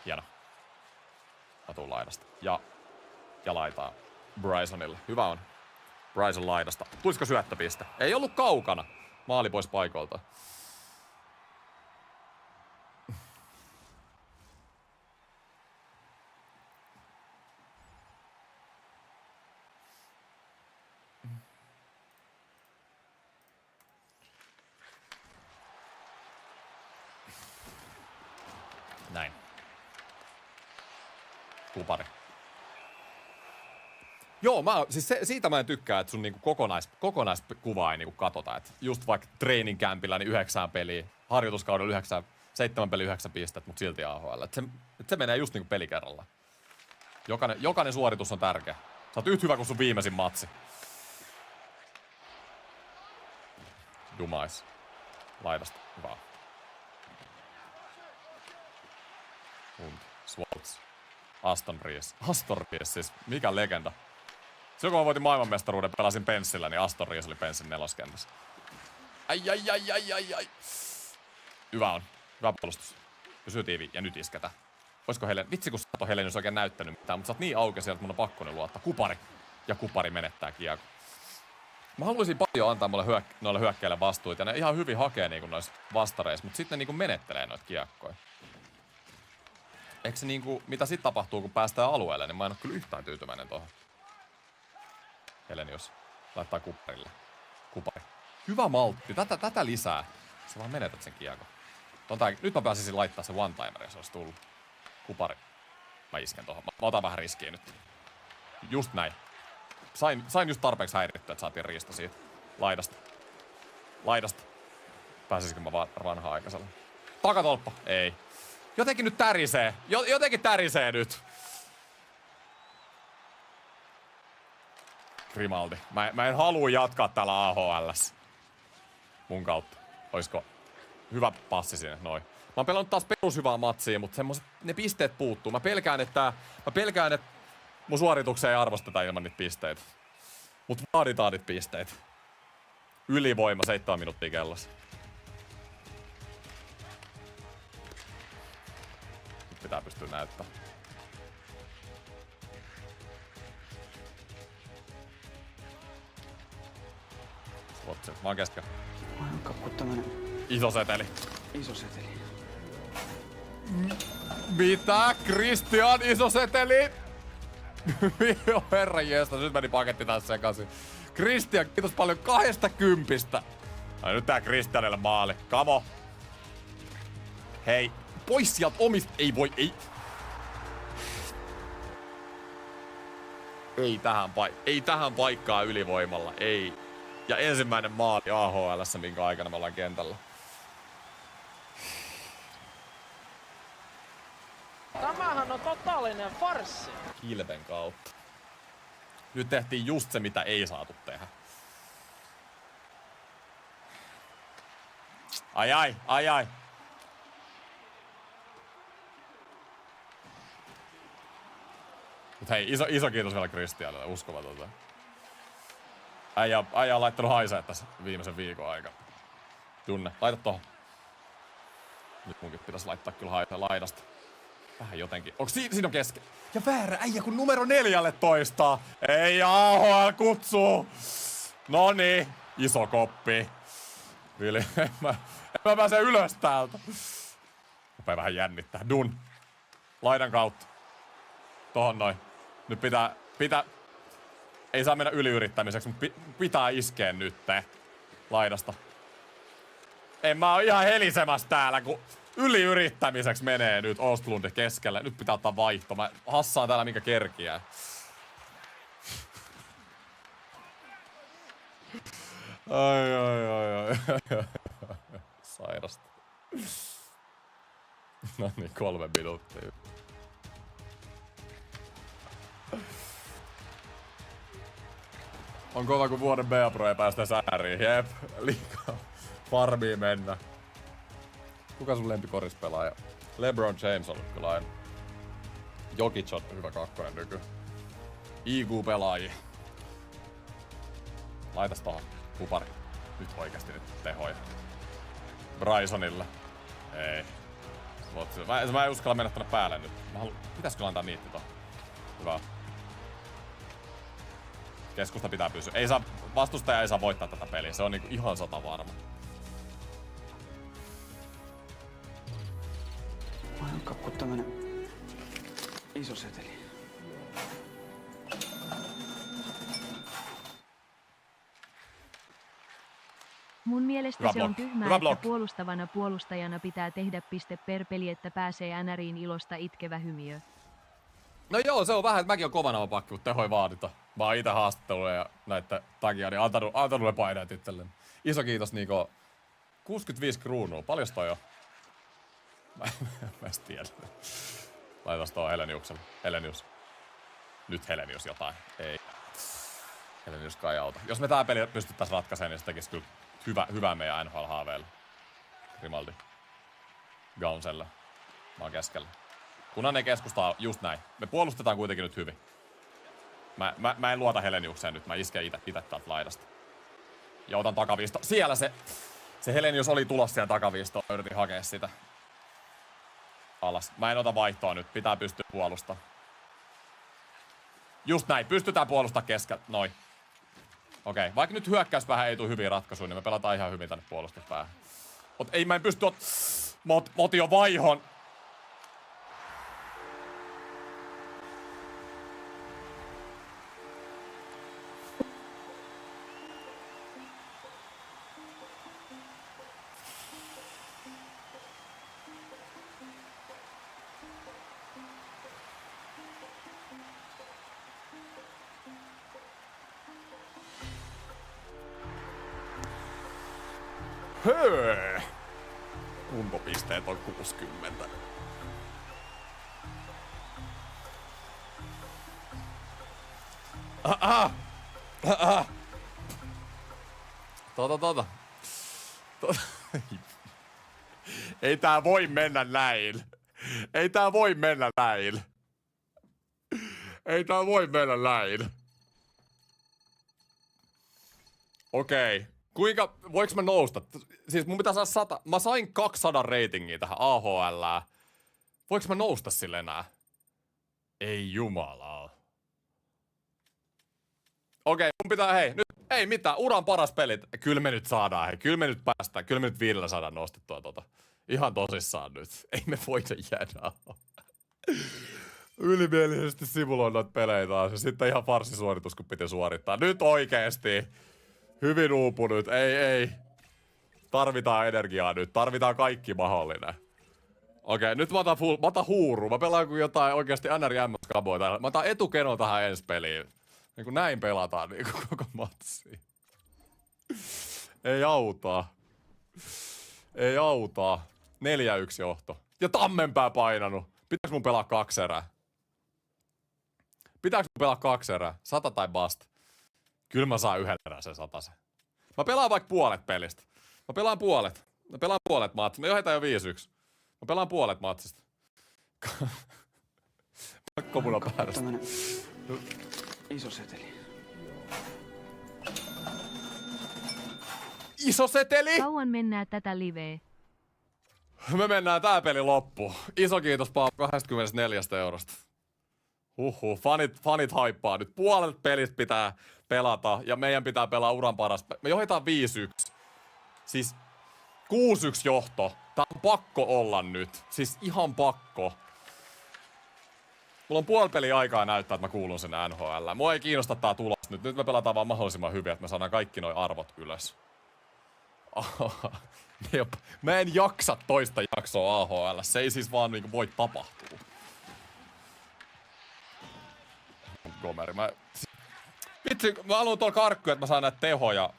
Hieno. Mä tuun laidasta. Ja laitaa Brysonille. Hyvä on. Bryson laidasta. Tulisiko syöttöpiste? Ei ollut kaukana. Maali pois paikolta. Näin. Kupari. Joo, siitä mä en tykkää, että sun niinku kokonaiskuvaa ei niinku katota. Et just vaikka training campilla niin 9 peliä, harjoituskaudella 7 peliä 9 pistettä, mutta silti AHL. Et se menee just niinku peli kerrallaan. Jokainen suoritus on tärkeä. Sä oot yhtä hyvä kuin sun viimeisin matsi. Dumais. Laidasta. Hyvä. Swartz. Aston Rees, siis mikä legenda. Silloin kun mä voitin maailmanmestaruuden, pelasin penssillä, niin Aston Rees oli penssin neloskentässä. Ai. Hyvä on. Hyvä puolustus. Pysyy tiiviin ja nyt isketään. Oisko vitsi kun sä oot Helenius oikein näyttänyt mitään, mutta sä oot niin auki sieltä, että mun on pakko ne luottaa. Kupari. Ja Kupari menettää kiekko. Mä haluaisin paljon antaa mulle noille hyökkäille vastuita, ja ne ihan hyvin hakee niinku noissa vastareissa, mutta sitten ne niinku menettelee noita kiekkoja. Eikö se niinku, mitä sit tapahtuu, kun päästään alueelle, niin mä en oo kyllä yhtään tyytyväinen tohon. Helenius laittaa Kuparille. Kupari. Hyvä maltti, tätä lisää. Sä vaan menetät sen kiekon. Nyt mä pääsisin laittaa se one-timer, jos olisi tullut. Kupari. Mä isken tohon. Mä otan vähän riskiä nyt. Just näin. Sain just tarpeeksi häirittyä, että saatiin riista siitä. Laidasta. Pääsisikö mä vanha-aikaisella? Takatolppa. Ei. Jotenkin nyt tärisee. Jotenkin tärisee nyt. Grimaldi. Mä en halua jatkaa täällä AHL:ssä. Mun kautta. Oisko hyvä passi sinne? Noin. Mä oon pelannut taas perushyvää matsia, mutta semmoset ne pisteet puuttuu. Mä pelkään, että mun suorituksia ei arvosteta ilman niitä pisteitä. Mut vaaditaan niitä pisteitä. Ylivoima 7 minuuttia kellossa. Nyt pitää pystyä näyttämään. Mä oon keskellä. Kakku tämmönen Iso seteli. iso seteli. Mitä? Christian iso seteli? Joo, herranjestas, nyt meni paketti tässä sekaisin. Christian, kiitos paljon 20. Ai nyt tää Christianille maali. Kamo. Hei, pois sieltä omista. Ei. Ei tähän paikkaa ylivoimalla, ei. Ja ensimmäinen maali AHL:ssä, minkä aikana me ollaan kentällä. Tämähän on totaalinen farssi. Kilven kautta. Nyt tehtiin just se, mitä ei saatu tehdä. Ai. Mut hei, iso kiitos vielä Christianille, uskomatonta. Äijä on laittanut haisee tässä viimeisen viikon aikana. Junne, laita tohon. Nyt munkin pitäisi laittaa kyllä haisee laidasta. Vähän jotenkin. Onks siinä on kesken? Ja väärä äijä kun numero 4 toistaa. Ei AHL kutsuu. Noniin. Iso koppi. Vili, en mä pääse ylös täältä. Rupee vähän jännittää. Dun. Laidan kautta. Tohon noin. Nyt pitää... Ei saa mennä yliyrittämiseksi, mutta pitää iskeä nyt laidasta. En mä oo ihan helisemässä täällä, kun yliyrittämiseksi menee nyt Ostlundi keskelle. Nyt pitää ottaa vaihto. Mä hassaan täällä minkä kerkiää. Ai. Sairasta. No niin, 3 minuuttia. On kova kun vuoden BA-pro ei päästä sääriin. Jep, liikaa farmiin mennä. Kuka sun lempikorispelaaja? LeBron James on kyllä aina. Jokic on hyvä kakkonen nyky. IQ-pelaaji. Laitas tohon. Kupari. Nyt oikeasti nyt tehoja. Brysonille. Ei. Mä en uskalla mennä tonne päälle nyt. Pitäisikö antaa niitti tohon? Hyvä. Keskusta pitää pysyä. Ei saa, vastustaja ei saa voittaa tätä peliä. Se on niinku ihan 100 varma. Mainokka kuin tämmönen iso seteli. Mun mielestä Hyvä se on block. tyhmää, Hyvä että block. puolustavana puolustajana pitää tehdä piste per peli, että pääsee NRiin ilosta itkevä hymiö. No joo, se on vähän, että mäkin on kovana pakki, mutta tehoi vaadita. Mä oon itä haastatteluja ja näitä takia, niin antanut ne paineet itselleen. Iso kiitos Niko. 65 kruunua, paljon toi on? Mä en tiedä. Laitas tuo Heleniukselle. Helenius. Nyt Helenius jotain. Ei. Helenius kai auta. Jos me tää peli pystyttäis ratkaisemaan, niin se tekis kyllä hyvää meidän NHL-haaveille. Grimaldi. Gaunselle. Mä oon keskellä. Kunhan ne keskustaa just näin. Me puolustetaan kuitenkin nyt hyvin. Mä en luota Heleniukseen nyt. Mä isken ite täältä laidasta. Ja otan takaviisto. Siellä se Helenius oli tulossa siellä takaviistoon. Yritin hakea sitä. Alas. Mä en ota vaihtoa nyt. Pitää pystyä puolustamaan. Just näin. Pystytään puolustamaan keskellä. Noin. Okei. Vaikka nyt hyökkäyspäähän ei tule hyviä ratkaisuja, niin me pelataan ihan hyvin tänne puolustuspäähän. Ei mä en pysty Motio vaihon. Höö. Kuntopisteet on 60. Ei tää voi mennä näin. Ei tää voi mennä näin. Ei tää voi mennä näin. Okei. Kuinka, voiks mä nousta? Siis mun pitää saada 100. Mä sain 200 ratingia tähän AHL. Voiks mä nousta sille enää? Ei jumala. Okei, mun pitää, hei, nyt, ei mitään, uran paras pelit. Kyllä me nyt saadaan, hei, kyllä me nyt päästään. Kyllä me nyt 500 nostettua Ihan tosissaan nyt. Ei me voida jäädä. Ylimielisesti simuloin noita pelejä taas. Ja sitten ihan farssisuoritus, kun piti suorittaa. Nyt oikeesti. Hyvin uupunut. Ei. Tarvitaan energiaa nyt. Tarvitaan kaikki mahdollinen. Okei, nyt mä otan huuru. Mä pelaan kuin jotain oikeesti NRMS-kaboja täällä. Mä otan etukeno tähän ensi peliin. Niin kuin näin pelataan niin kuin koko matsi. Ei auta. Ei auta. 4-1 johto. Ja Tammenpää painanut. Pitääks mun pelaa 2 erää? Pitääks mun pelaa 2 erää? 100 tai bust? Kyllä mä saan 1 erää sen 100. Mä pelaan vaikka puolet pelistä. Mä pelaan puolet matsista. Me johdetaan jo 5-1. Mä pelaan puolet matsista. Pakko mun on päästä. Iso seteli. Iso seteli! Kauan mennään tätä liveä. Me mennään tää peli loppuun. Iso kiitos Paavo 24 eurosta. Fanit haippaa nyt. Puolet pelistä pitää pelata ja meidän pitää pelaa uran paras. Me johdetaan 5-1. Siis 6-1 johto. Tää on pakko olla nyt. Siis ihan pakko. Mulla on puoli peliä aikaa näyttää, että mä kuulun sinne NHL. Mua ei kiinnosta tää tulos nyt. Nyt me pelataan vaan mahdollisimman hyvin, että me saadaan kaikki noi arvot ylös. Mä en jaksa toista jaksoa AHL. Se ei siis vaan niinku voi tapahtua. Gomeri, vitsi, mä haluan tuolla karkkuja, että mä saan näitä tehoja.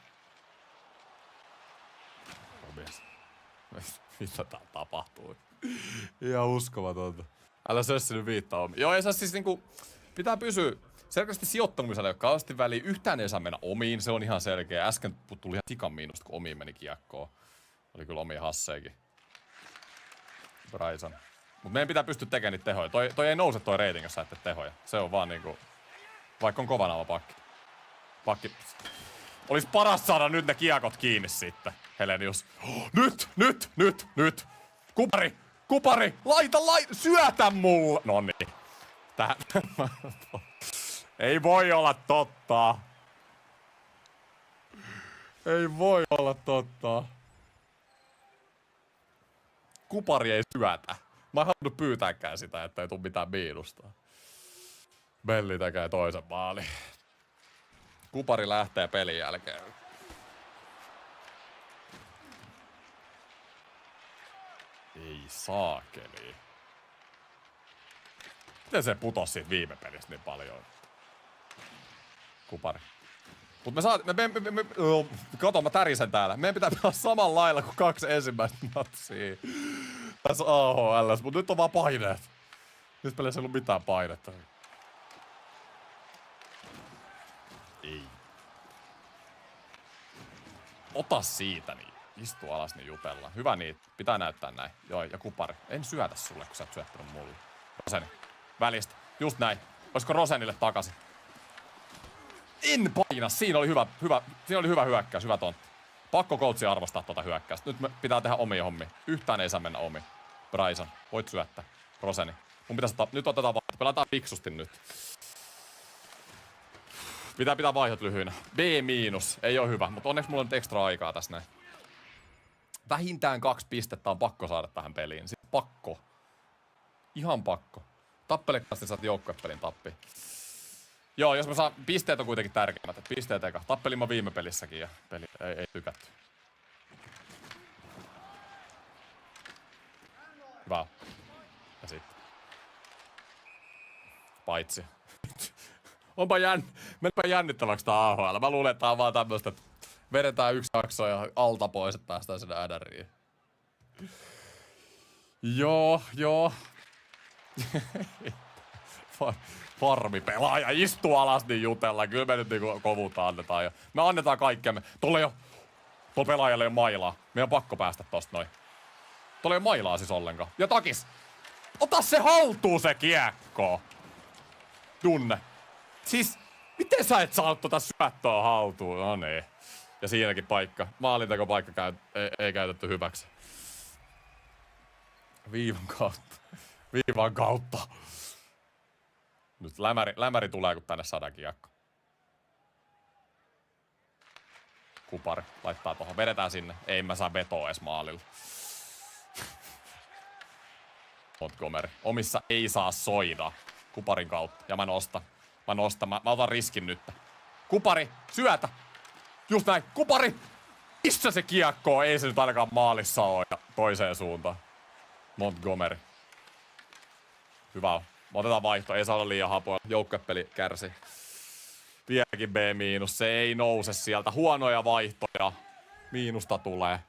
Mitä tää tapahtuu? Ihan uskomatonta. Älä sössi nyt viittaa omia. Joo, ei saa siis niinku, pitää pysyä. Selkeästi sijoittumisella ei ole kauheasti väliä. Yhtään ei saa mennä omiin, se on ihan selkeä. Äsken tuli ihan tikan miinusta, kun omiin meni kiekkoon. Oli kyllä omia hasseikin. Bryson. Mut meidän pitää pystyä tekemään niitä tehoja. Toi ei nouse toi rating, jos sä ette tehoja. Se on vaan niinku... Vaikka on kovanaava pakki. Olis paras saada nyt ne kiekot kiinni sitten, Helenius. Nyt! Kupari! Laita! Syötä mulle! Noniin. Tähän. Ei voi olla totta. Ei voi olla totta. Kupari ei syötä. Mä en halunnut pyytääkään sitä, että ei tuu mitään miinusta. Belli tekee toisen maalin. Kupari lähtee pelin jälkeen. Ei saakeli. Miten se putosi siitä viime pelistä niin paljon? Kupari. Mut kato, mä tärisen täällä. Meidän pitää pelaa samalla lailla kuin 2 ensimmäistä matsia. Tässä AHL:ssä, mut nyt on vaan paineet. Nyt pelissä ei ollut mitään painetta. Ei. Ota siitä niin. Istu alas niin jutellaan. Hyvä niin. Pitää näyttää näin. Joo, ja kupari. En syötä sulle, kun sä oot syöttänyt mulle. Roseni. Välistä. Just näin. Olisiko Rosenille takaisin? En paina. Siinä oli hyvä hyökkäys. Hyvä tontti. Pakko coachi arvostaa tuota hyökkäystä. Nyt me pitää tehdä omia hommia. Yhtään ei saa mennä omiin. Bryson. Voit syöttää. Roseni. Mun pitäisi nyt otetaan vaihto. Pelataan fiksusti nyt. Pitää vaihot lyhyinä. B-. Ei oo hyvä, mutta onneksi mulla on nyt ekstra aikaa tässä näin. Vähintään 2 pistettä on pakko saada tähän peliin. Siis pakko. Ihan pakko. Tappelekasti saat joukkuepelin tappiin. Joo, jos mä saan... Pisteet on kuitenkin tärkeimmät. Pisteet eka. Tappelin mä viime pelissäkin ja peli ei tykätty. Hyvä. Ja sitten. Paitsi. Menepä jännittäväksi tää AHL. Mä luulen, että tää on vaan tämmöstä, että vedetään 1 jakso ja alta pois, että päästään sinne ädäriin. Joo. Farmipelaaja, istu alas niin jutellaan. Kyllä me nyt niinku kovuutta annetaan. Me annetaan kaikkemme. Tuolla pelaajalle ei ole mailaa. Meidän on pakko päästä tosta noin. Tuolla ei ole mailaa siis ollenkaan. Ja takis! Ota se haltuun se kiekko! Tunne. Siis, miten sä et saanut tota syöttöä haltuun? No niin. Ja siinäkin paikka. Maalintekopaikka ei käytetty hyväksi. Viivan kautta. Nyt lämäri tulee, kun tänne saadaan kiekko. Kupari laittaa tohon. Vedetään sinne. Ei mä saa vetoa edes maalilla. Montgomery. Omissa ei saa soida. Kuparin kautta. Ja mä nostan. Mä otan riskin nyt. Kupari, syötä! Just näin. Kupari! Missä se kiekko on? Ei se nyt ainakaan maalissa ole. Ja toiseen suuntaan. Montgomery. Hyvä on. Me otetaan vaihto. Ei saa olla liian hapoilla. Joukkuepeli kärsi. Vieläkin B-. Se ei nouse sieltä. Huonoja vaihtoja. Miinusta tulee.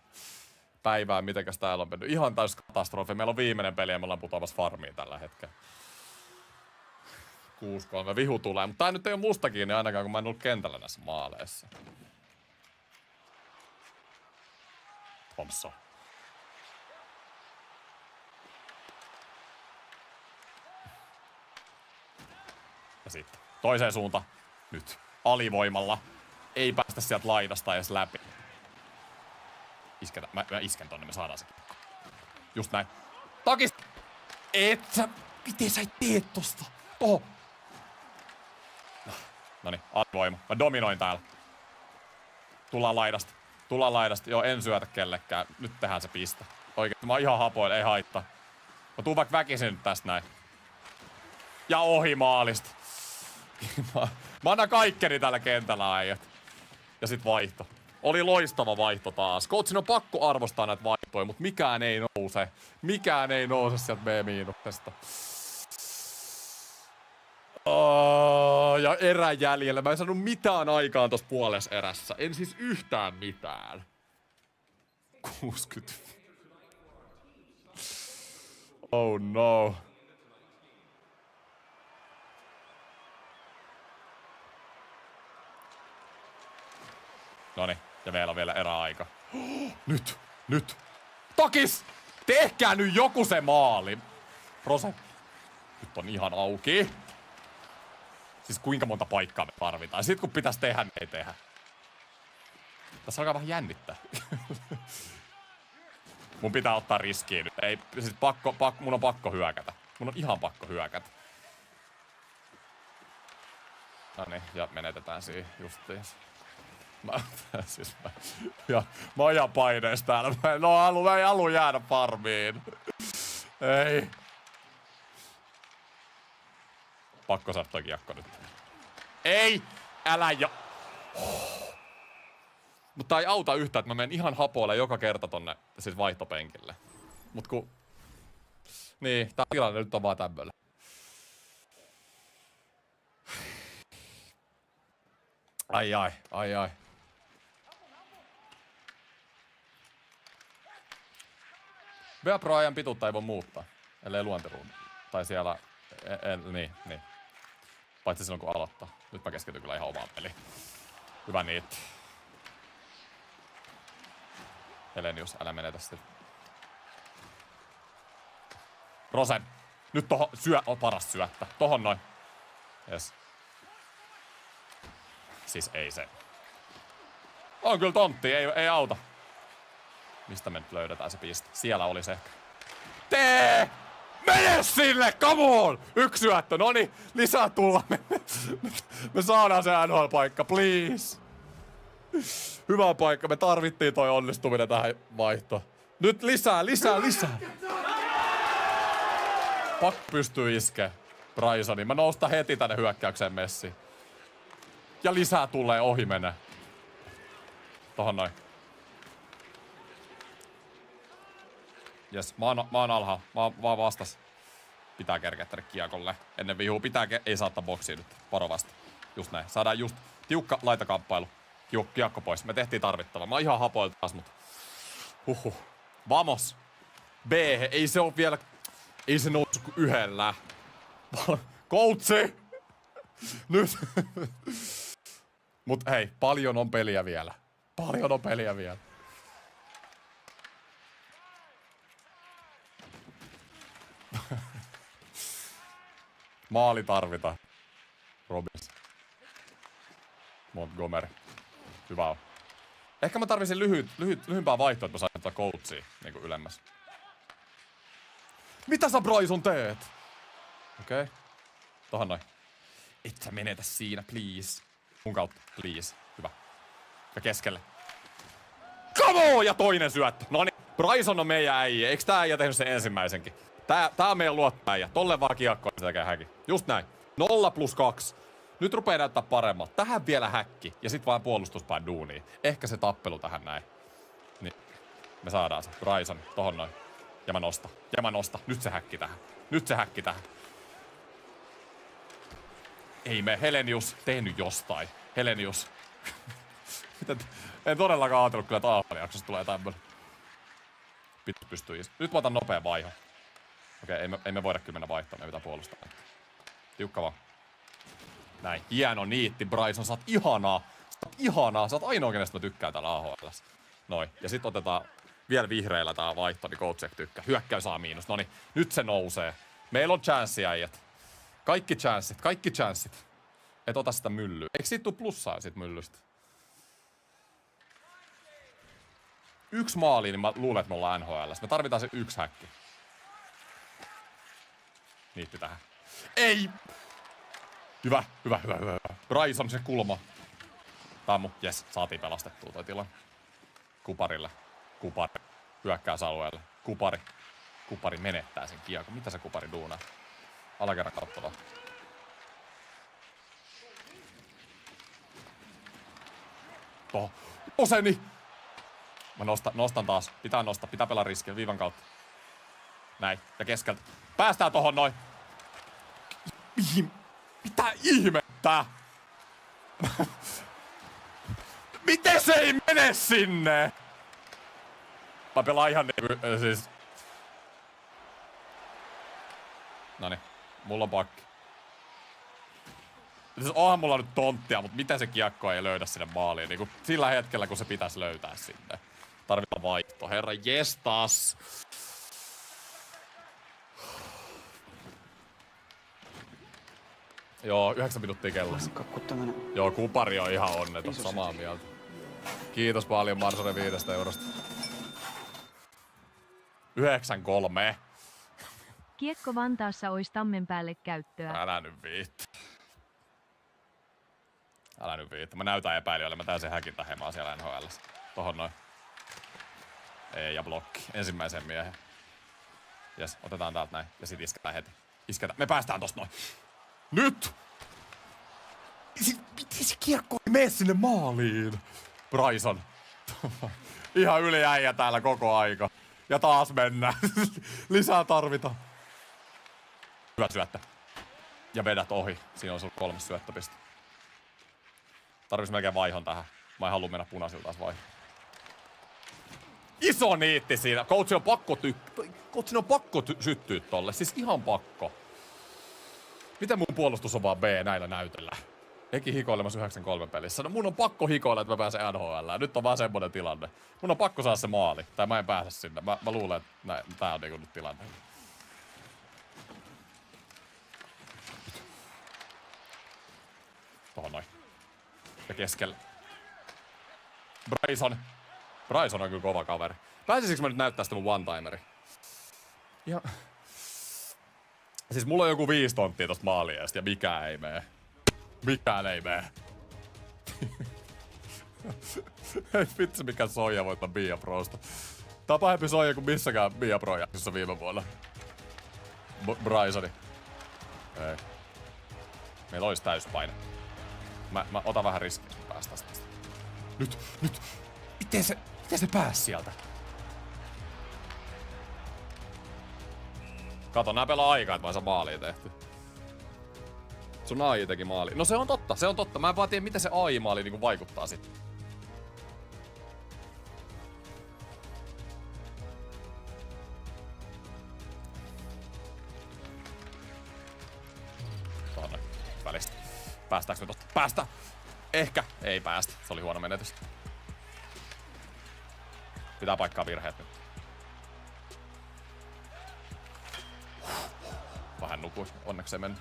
Päivää, mitenkäs täällä on mennyt. Ihan täys katastrofi. Meillä on viimeinen peli ja me ollaan putoamassa farmiin tällä hetkellä. 6-3. Vihu tulee. Mutta tää nyt ei ole musta kiinni ainakaan, kun mä en ollut kentällä näissä maaleissa. Thompson. Ja sitten toiseen suuntaan. Nyt. Alivoimalla. Ei päästä sieltä laidasta edes läpi. Isketä. Mä isken tonne, me saadaan se kiekko. Just näin. Takis! Et sä... Miten sä teet tosta? Oho. Noniin, alivoima. Mä dominoin täällä. Tullaan laidasta. Joo, en syötä kellekään. Nyt tehdään se piste. Oikeesti mä oon ihan hapoilla, ei haittaa. Mä tuun vaikka väkisin nyt tästä näin. Ja ohi maalista. Mä annan kaikkeni tällä kentällä äijät. Ja sit vaihto. Oli loistava vaihto taas. Coachin on pakko arvostaa näitä vaihtoja, mutta mikään ei nouse. Mikään ei nouse sieltä B-miinuksesta. Ja erän jäljellä. Mä en saanut mitään aikaan tossa puolessa erässä. En siis yhtään mitään. 60. Oh no. Noniin, ja meillä on vielä eräaika. Nyt! Tokis! Tehkää nyt joku se maali! Rose. Nyt on ihan auki. Siis kuinka monta paikkaa me tarvitaan. Sitten kun pitäisi tehdä, niin ei tehdä. Tässä alkaa vähän jännittää. Mun pitää ottaa riskiä nyt. Ei, siis mun on pakko hyökätä. Mun on ihan pakko hyökätä. Noniin, ja menetetään siihen justiinsa. Mä oon ihan painees täällä. Mä en halua jäädä farmiin. Ei. Pakko saada toi kiekko nyt. Ei! Älä jo... Mutta ei auta yhtään, että mä menen ihan hapoille joka kerta tonne siis vaihtopenkille. Mut ku... Niin, tää tilanne nyt on vaan tämmöllä. Ai. Vea Pro-ajan pituutta ei voi muuttaa, ellei luontiruudu. Tai siellä... Niin. Paitsi silloin kun aloittaa. Nyt mä keskityn kyllä ihan omaan peliin. Hyvä niitä. Helenius, älä menetä sitä. Rosen. Nyt tohon on paras syöttä. Tohon noin. Jes. Siis ei se. On kyllä tontti, ei auta. Mistä me nyt löydetään se piste? Siellä oli se ehkä. Tee! Mene sille, come on! Yksi syöttö, noniin, lisää tulla. Me saadaan se NHL-paikka, please. Hyvä paikka, me tarvittiin toi onnistuminen tähän vaihtoon. Nyt lisää. Pakko pystyy iskee Brysoniin. Mä noustan heti tänne hyökkäykseen messiin. Ja lisää tulee, ohi menee. Tohon noin. Jes, mä oon alhaalla. Mä oon vastas. Pitää kerkeä tänne kiekolle. Ennen vihuu. Ei saattaa boksiin nyt. Varovasti. Just näin. Saadaan just tiukka laitakamppailu. Kiekko pois. Me tehtiin tarvittava. Mä oon ihan hapoilta taas, mut... Vamos! B. Ei se oo vielä... Ei se nousu kuin yhdellä. Koutsi! Nyt! Mut hei, paljon on peliä vielä. Maali tarvitaan. Robins. Montgomery. Hyvä on. Ehkä mä tarvisin lyhyempää vaihtoa, että mä saisin tätä coachia niinku ylemmäs. Mitä sä Bryson teet? Okei. Tohon noin. Et sä menetä siinä, please. Mun kautta, please. Hyvä. Ja keskelle. Come on! Ja toinen syöttö. Noniin. Bryson on meidän äijä. Eiks tää äijä tehnyt sen ensimmäisenkin? Tää on meidän luottaja. Tolle vaan kiekkoa, se tekee häkin. Just näin. 0+2. Nyt rupee näyttää paremmalta. Tähän vielä häkki. Ja sit vaan puolustuspään duuniin. Ehkä se tappelu tähän näin. Niin. Me saadaan se. Bryson. Tohon noin. Ja mä nostan. Nyt se häkki tähän. Ei me. Helenius. Tehnyt jostain. Helenius. En todellakaan ajatellut kyllä, että Aapelijaksossa tulee tämmönen. Pystyy. Nyt mä otan nopea vaiho. Okei, ei me voida kyllä mennä vaihtoon. Me pitää puolustaa. Tiukka vaan. Näin. Hieno niitti, Bryson. Sä oot ihanaa. Sä oot ainoa, kenestä mä tykkään täällä AHL:ssä. Noin. Ja sit otetaan vielä vihreillä tää vaihto, niin Coach tykkää. Hyökkäys saa miinus. Noniin. Nyt se nousee. Meillä on chanssia, äijät. Kaikki chanssit. Et ota sitä myllyä. Eikö siitä tuu plussaa siitä myllystä? 1 maali, niin mä luulen, että me ollaan NHL:ssä. Me tarvitaan se 1 häkki. Niitti tähän. Ei! Hyvä. Bryson se kulma. Tammu. Jes, saatiin pelastettua toi tilanne. Kuparille. Kupari. Hyökkäysalueelle. Kupari menettää sen kiekon. Mitä se Kupari duunaa? Alakerran kautta vaan. Tohon. Oseni! Mä nostan taas. Pitää pelaa riskiä viivan kautta. Näin. Ja keskeltä. Päästään tohon noin. Mitä ihmettä? Miten se ei mene sinne? Mä pelaan ihan siis... Noniin. Mulla on pakki. Siis onhan mulla nyt tonttia, mutta miten se kiekko ei löydä sinne maaliin? Niin sillä hetkellä, kun se pitäisi löytää sinne. Tarvitaan vaihto. Herra jestas! Joo, 9 minuuttia kellossa. Joo, kupari on ihan onneton. Samaa mieltä. Kiitos paljon Marsonen 5 eurosta. 9-3. Kiekko Vantaassa ois Tammen päälle käyttöä. Älä nyt viitti. Mä näytän epäilijöille. Mä täysin häkintähemaa siellä NHL:ssä. Tohon noin. Ei, ja blokki. Ensimmäisen miehen. Jes, otetaan täältä näin. Ja sit isketään heti. Isketään. Me päästään tosta noin. Nyt! Miten se kiekko ei mene sinne maaliin? Bryson. Ihan yli äijä täällä koko aika. Ja taas mennään. Lisää tarvitaan. Hyvä syöttö. Ja vedät ohi. Siinä on sulla 3 syöttöpistä. Tarvis melkein vaihon tähän. Mä en halua mennä punaisilta taas vaihin. Iso niitti siinä. Coachin on pakko syttyä tolle. Siis ihan pakko. Miten mun puolustus on vaan B näillä näytöllä? Eki hikoilemassa 9-3 pelissä. No mun on pakko hikoilla, että mä pääsen NHL. Nyt on vaan semmonen tilanne. Mun on pakko saada se maali. Tai mä en pääse sinne. Mä luulen, että tää on niinku nyt tilanne. Tohon noin. Ja keskellä. Bryson on kyllä kova kaveri. Pääsisikö mä nyt näyttää sitä mun one-timeri? Ja... Siis mulla on joku 5 tonttia tosta maalieesta ja mikään ei mee. Mikään ei mee. Ei vitsi mikä soija voittaa Bia Prosta. Tää on pahempi soija kuin missäkään Bia Pro-jaksossa viime vuonna. Brysoni. Ei. Meillä olisi täyspaine. Mä otan vähän riskiä, että päästään tästä. Nyt! Miten se pääsi sieltä? Kato, nää pelaa aikaa, että mä saan maalia tehty. Sun AI teki maali. No se on totta. Mä en vaan tiedä, miten se AI-maali niinku vaikuttaa sitten. Tuonne välistä. Päästäänkö me tosta? Päästä! Ehkä. Ei päästä. Se oli huono menetys. Pitää paikkaa virheet nyt. Vähän nukui. Onneksi ei mennyt.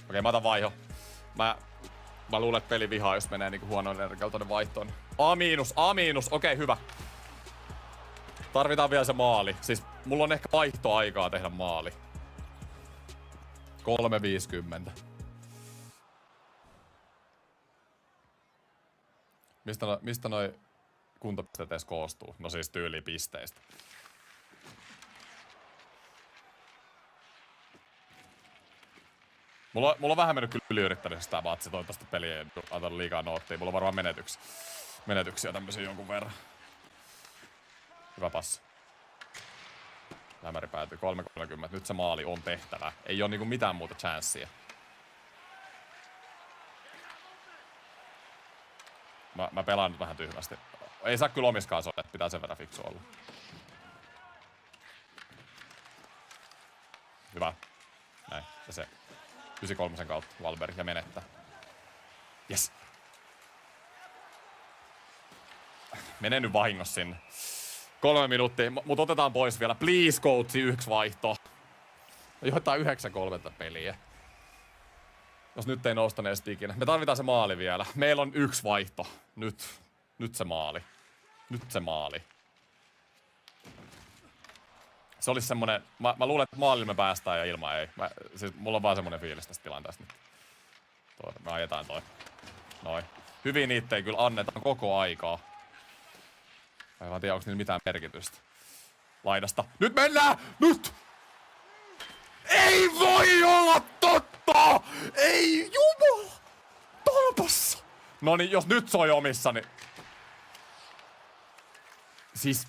Okei, mä otan vaiho. Mä luulen, että peli vihaa, jos menee niinku huonoin energialla tonne vaihtoon. A-. Okei, hyvä. Tarvitaan vielä se maali. Siis mulla on ehkä vaihtoaikaa tehdä maali. 3.50. Mistä noi kuntopisteet edes koostuu? No siis tyylipisteistä. Mulla on vähän mennyt kyllä yliyrittämisessä tää matsi. Toivottavasti peli ei antanut liikaa noottia. Mulla on varmaan menetyksiä tämmösiä jonkun verran. Hyvä passi. Lämäri päätyy 3.30. Nyt se maali on tehtävä. Ei oo niinku mitään muuta chanssia. Mä pelaan nyt vähän tyhmästi. Ei saa kyllä omiskaan soida, että pitää sen verran fiksu olla. Hyvä. Näin. Ja se 93 kautta Valberg ja menettää. Yes. Menee nyt vahingossa sinne. 3 minuuttia, mut otetaan pois vielä. Please coachi 1 vaihto. Johtaa 9-3 peliä. Jos nyt ei nousta ne ikinä. Me tarvitaan se maali vielä. Meillä on 1 vaihto. Nyt se maali. Nyt se maali. Se olisi semmonen... Mä luulen, että maalilla me päästään ja ilman ei. Siis mulla on vaan semmonen fiilis tästä tilanteesta nyt. Me ajetaan toi. Noin. Hyvin niitä ei kyllä annetaan koko aikaa. Mä en vaan tiedä, onko niillä mitään merkitystä. Laidasta. Nyt mennään! Nyt! Ei voi olla totta! Ei jumala! Tolpassa! Noniin, jos nyt soi omissa, niin... Siis...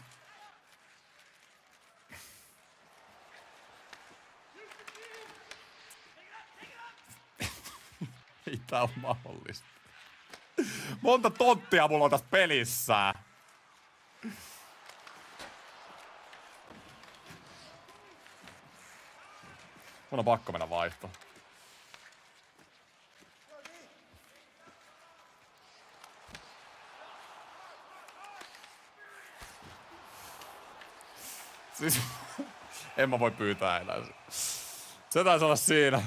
Ei tää on mahdollista. Monta tonttia mulla on tässä pelissä. Mun on pakko mennä vaihtoon. Siis, en mä voi pyytää enää. Se taisi olla siinä.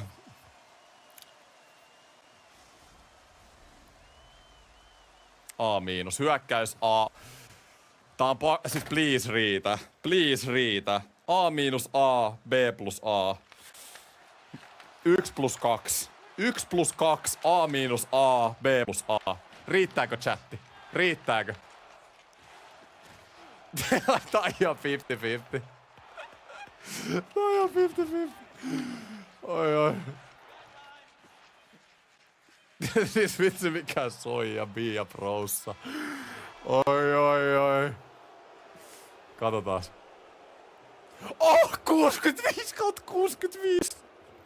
A-, hyökkäys A. Tää on siis please riitä. Please riitä. A-, B plus A. 1 plus 2. 1 plus 2. A-, B plus A. Riittääkö chatti? Riittääkö? Tai on 50-50. Tai on 50-50. Oi oi. Siis vitsi mikä soija Bia Prossa. Oi oi oi. Katsotaan. Oh, 65/65.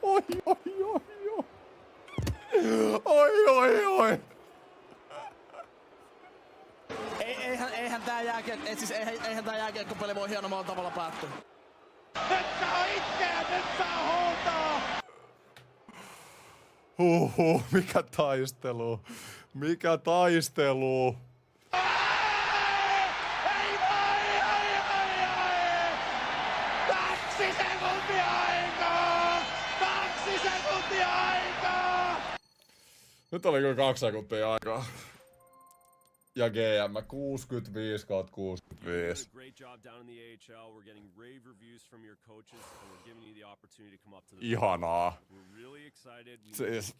Oi oi oi oi. Oi oi oi. Eihän tää jääkiekkopeli voi hienommalla tavalla päättyä. Mikä taistelu. Mikä taistelu. Nyt oli kyllä 2 sekuntia aikaa. Ja GM 65/65. Ihanaa. Siis.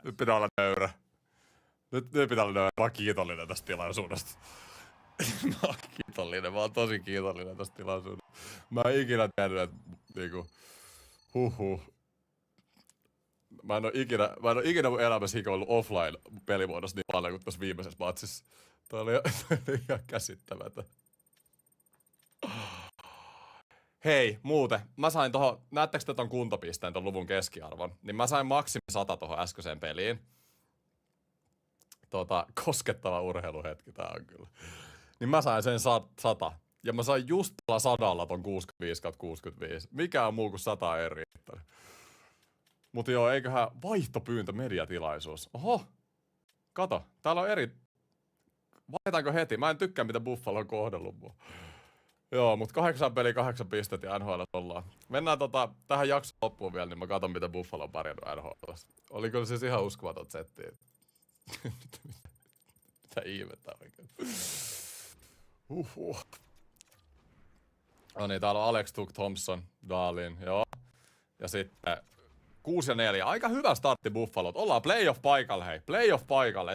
Nyt pitää olla nöyrä. Nyt pitää olla nöyrä. Mä oon kiitollinen tästä tilaisuudesta. Mä oon kiitollinen. Mä oon tosi kiitollinen tästä tilaisuudesta. Mä en ikinä tiennyt, että niinku... Mä en oo ikinä mun elämässä hikoillut offline pelimuodossa niin paljon kuin tässä viimeisessä matsissa. Toi oli ihan käsittämätön. Hei, muuten. Mä sain tohon, näettekö te ton kuntopisteen, ton luvun keskiarvon? Niin mä sain maksimi 100 tohon äskeiseen peliin. Koskettava urheiluhetki tää on kyllä. Niin mä sain sen 100. Ja mä sain just 100 ton 65/65. Mikään muu kuin 100 ei riittänyt. Mut joo, eiköhän vaihtopyyntö mediatilaisuus. Oho! Kato, täällä on eri... Vaihdetaanko heti? Mä en tykkää, mitä Buffalo on kohdellut mua. Joo, mut 8 peliä, 8 pistettä ja NHL ollaan. Mennään tähän jakson loppuun vielä, niin mä katon, mitä Buffalo on pärjännyt NHL. Oli kyllä siis ihan uskomaton setti. Mitä ihmettä oikein. No niin, täällä on Alex Tuck, Thompson, Dahlin, joo. Ja sitten 6 ja 4. Aika hyvä startti Buffalot. Ollaan playoff-paikalla, hei. Playoff-paikalla.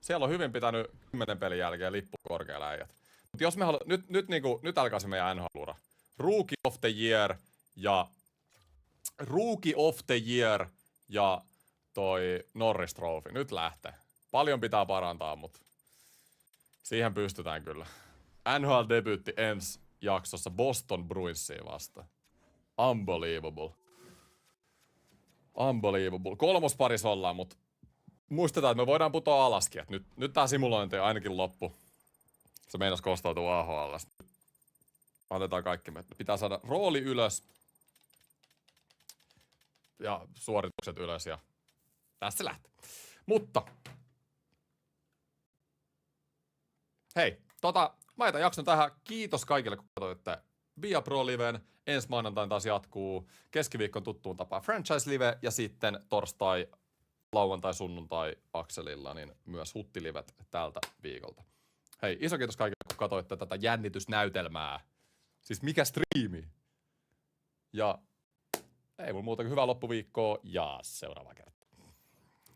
Siellä on hyvin pitänyt 10 pelin jälkeen lippu korkealla äijät. Mutta jos me nyt alkaa se meidän NHL-ura. Rookie of the Year ja toi Norris Trophy. Nyt lähtee. Paljon pitää parantaa, mutta siihen pystytään kyllä. NHL-debyytti ensi jaksossa Boston Bruinsia vastaan. Unbelievable. Unbelievable. 3. parissa ollaan, mutta muistetaan, että me voidaan putoa alaskin. Nyt tää simulointi on ainakin loppu. Se meinas kostautua AHL. Otetaan kaikki. Me pitää saada rooli ylös. Ja suoritukset ylös. Ja tästä se lähtee. Mutta. Hei, mä jätän jakson tähän. Kiitos kaikille, kun katsoitte Via Pro Liven. Ensi maanantain taas jatkuu keskiviikon tuttuun tapaan Franchise Live ja sitten torstai, lauantai, sunnuntai akselilla, niin myös huttilivet tältä viikolta. Hei, iso kiitos kaikille, kun katsoitte tätä jännitysnäytelmää. Siis mikä striimi? Ja ei mun muuta kuin hyvää loppuviikkoa ja seuraava kerta.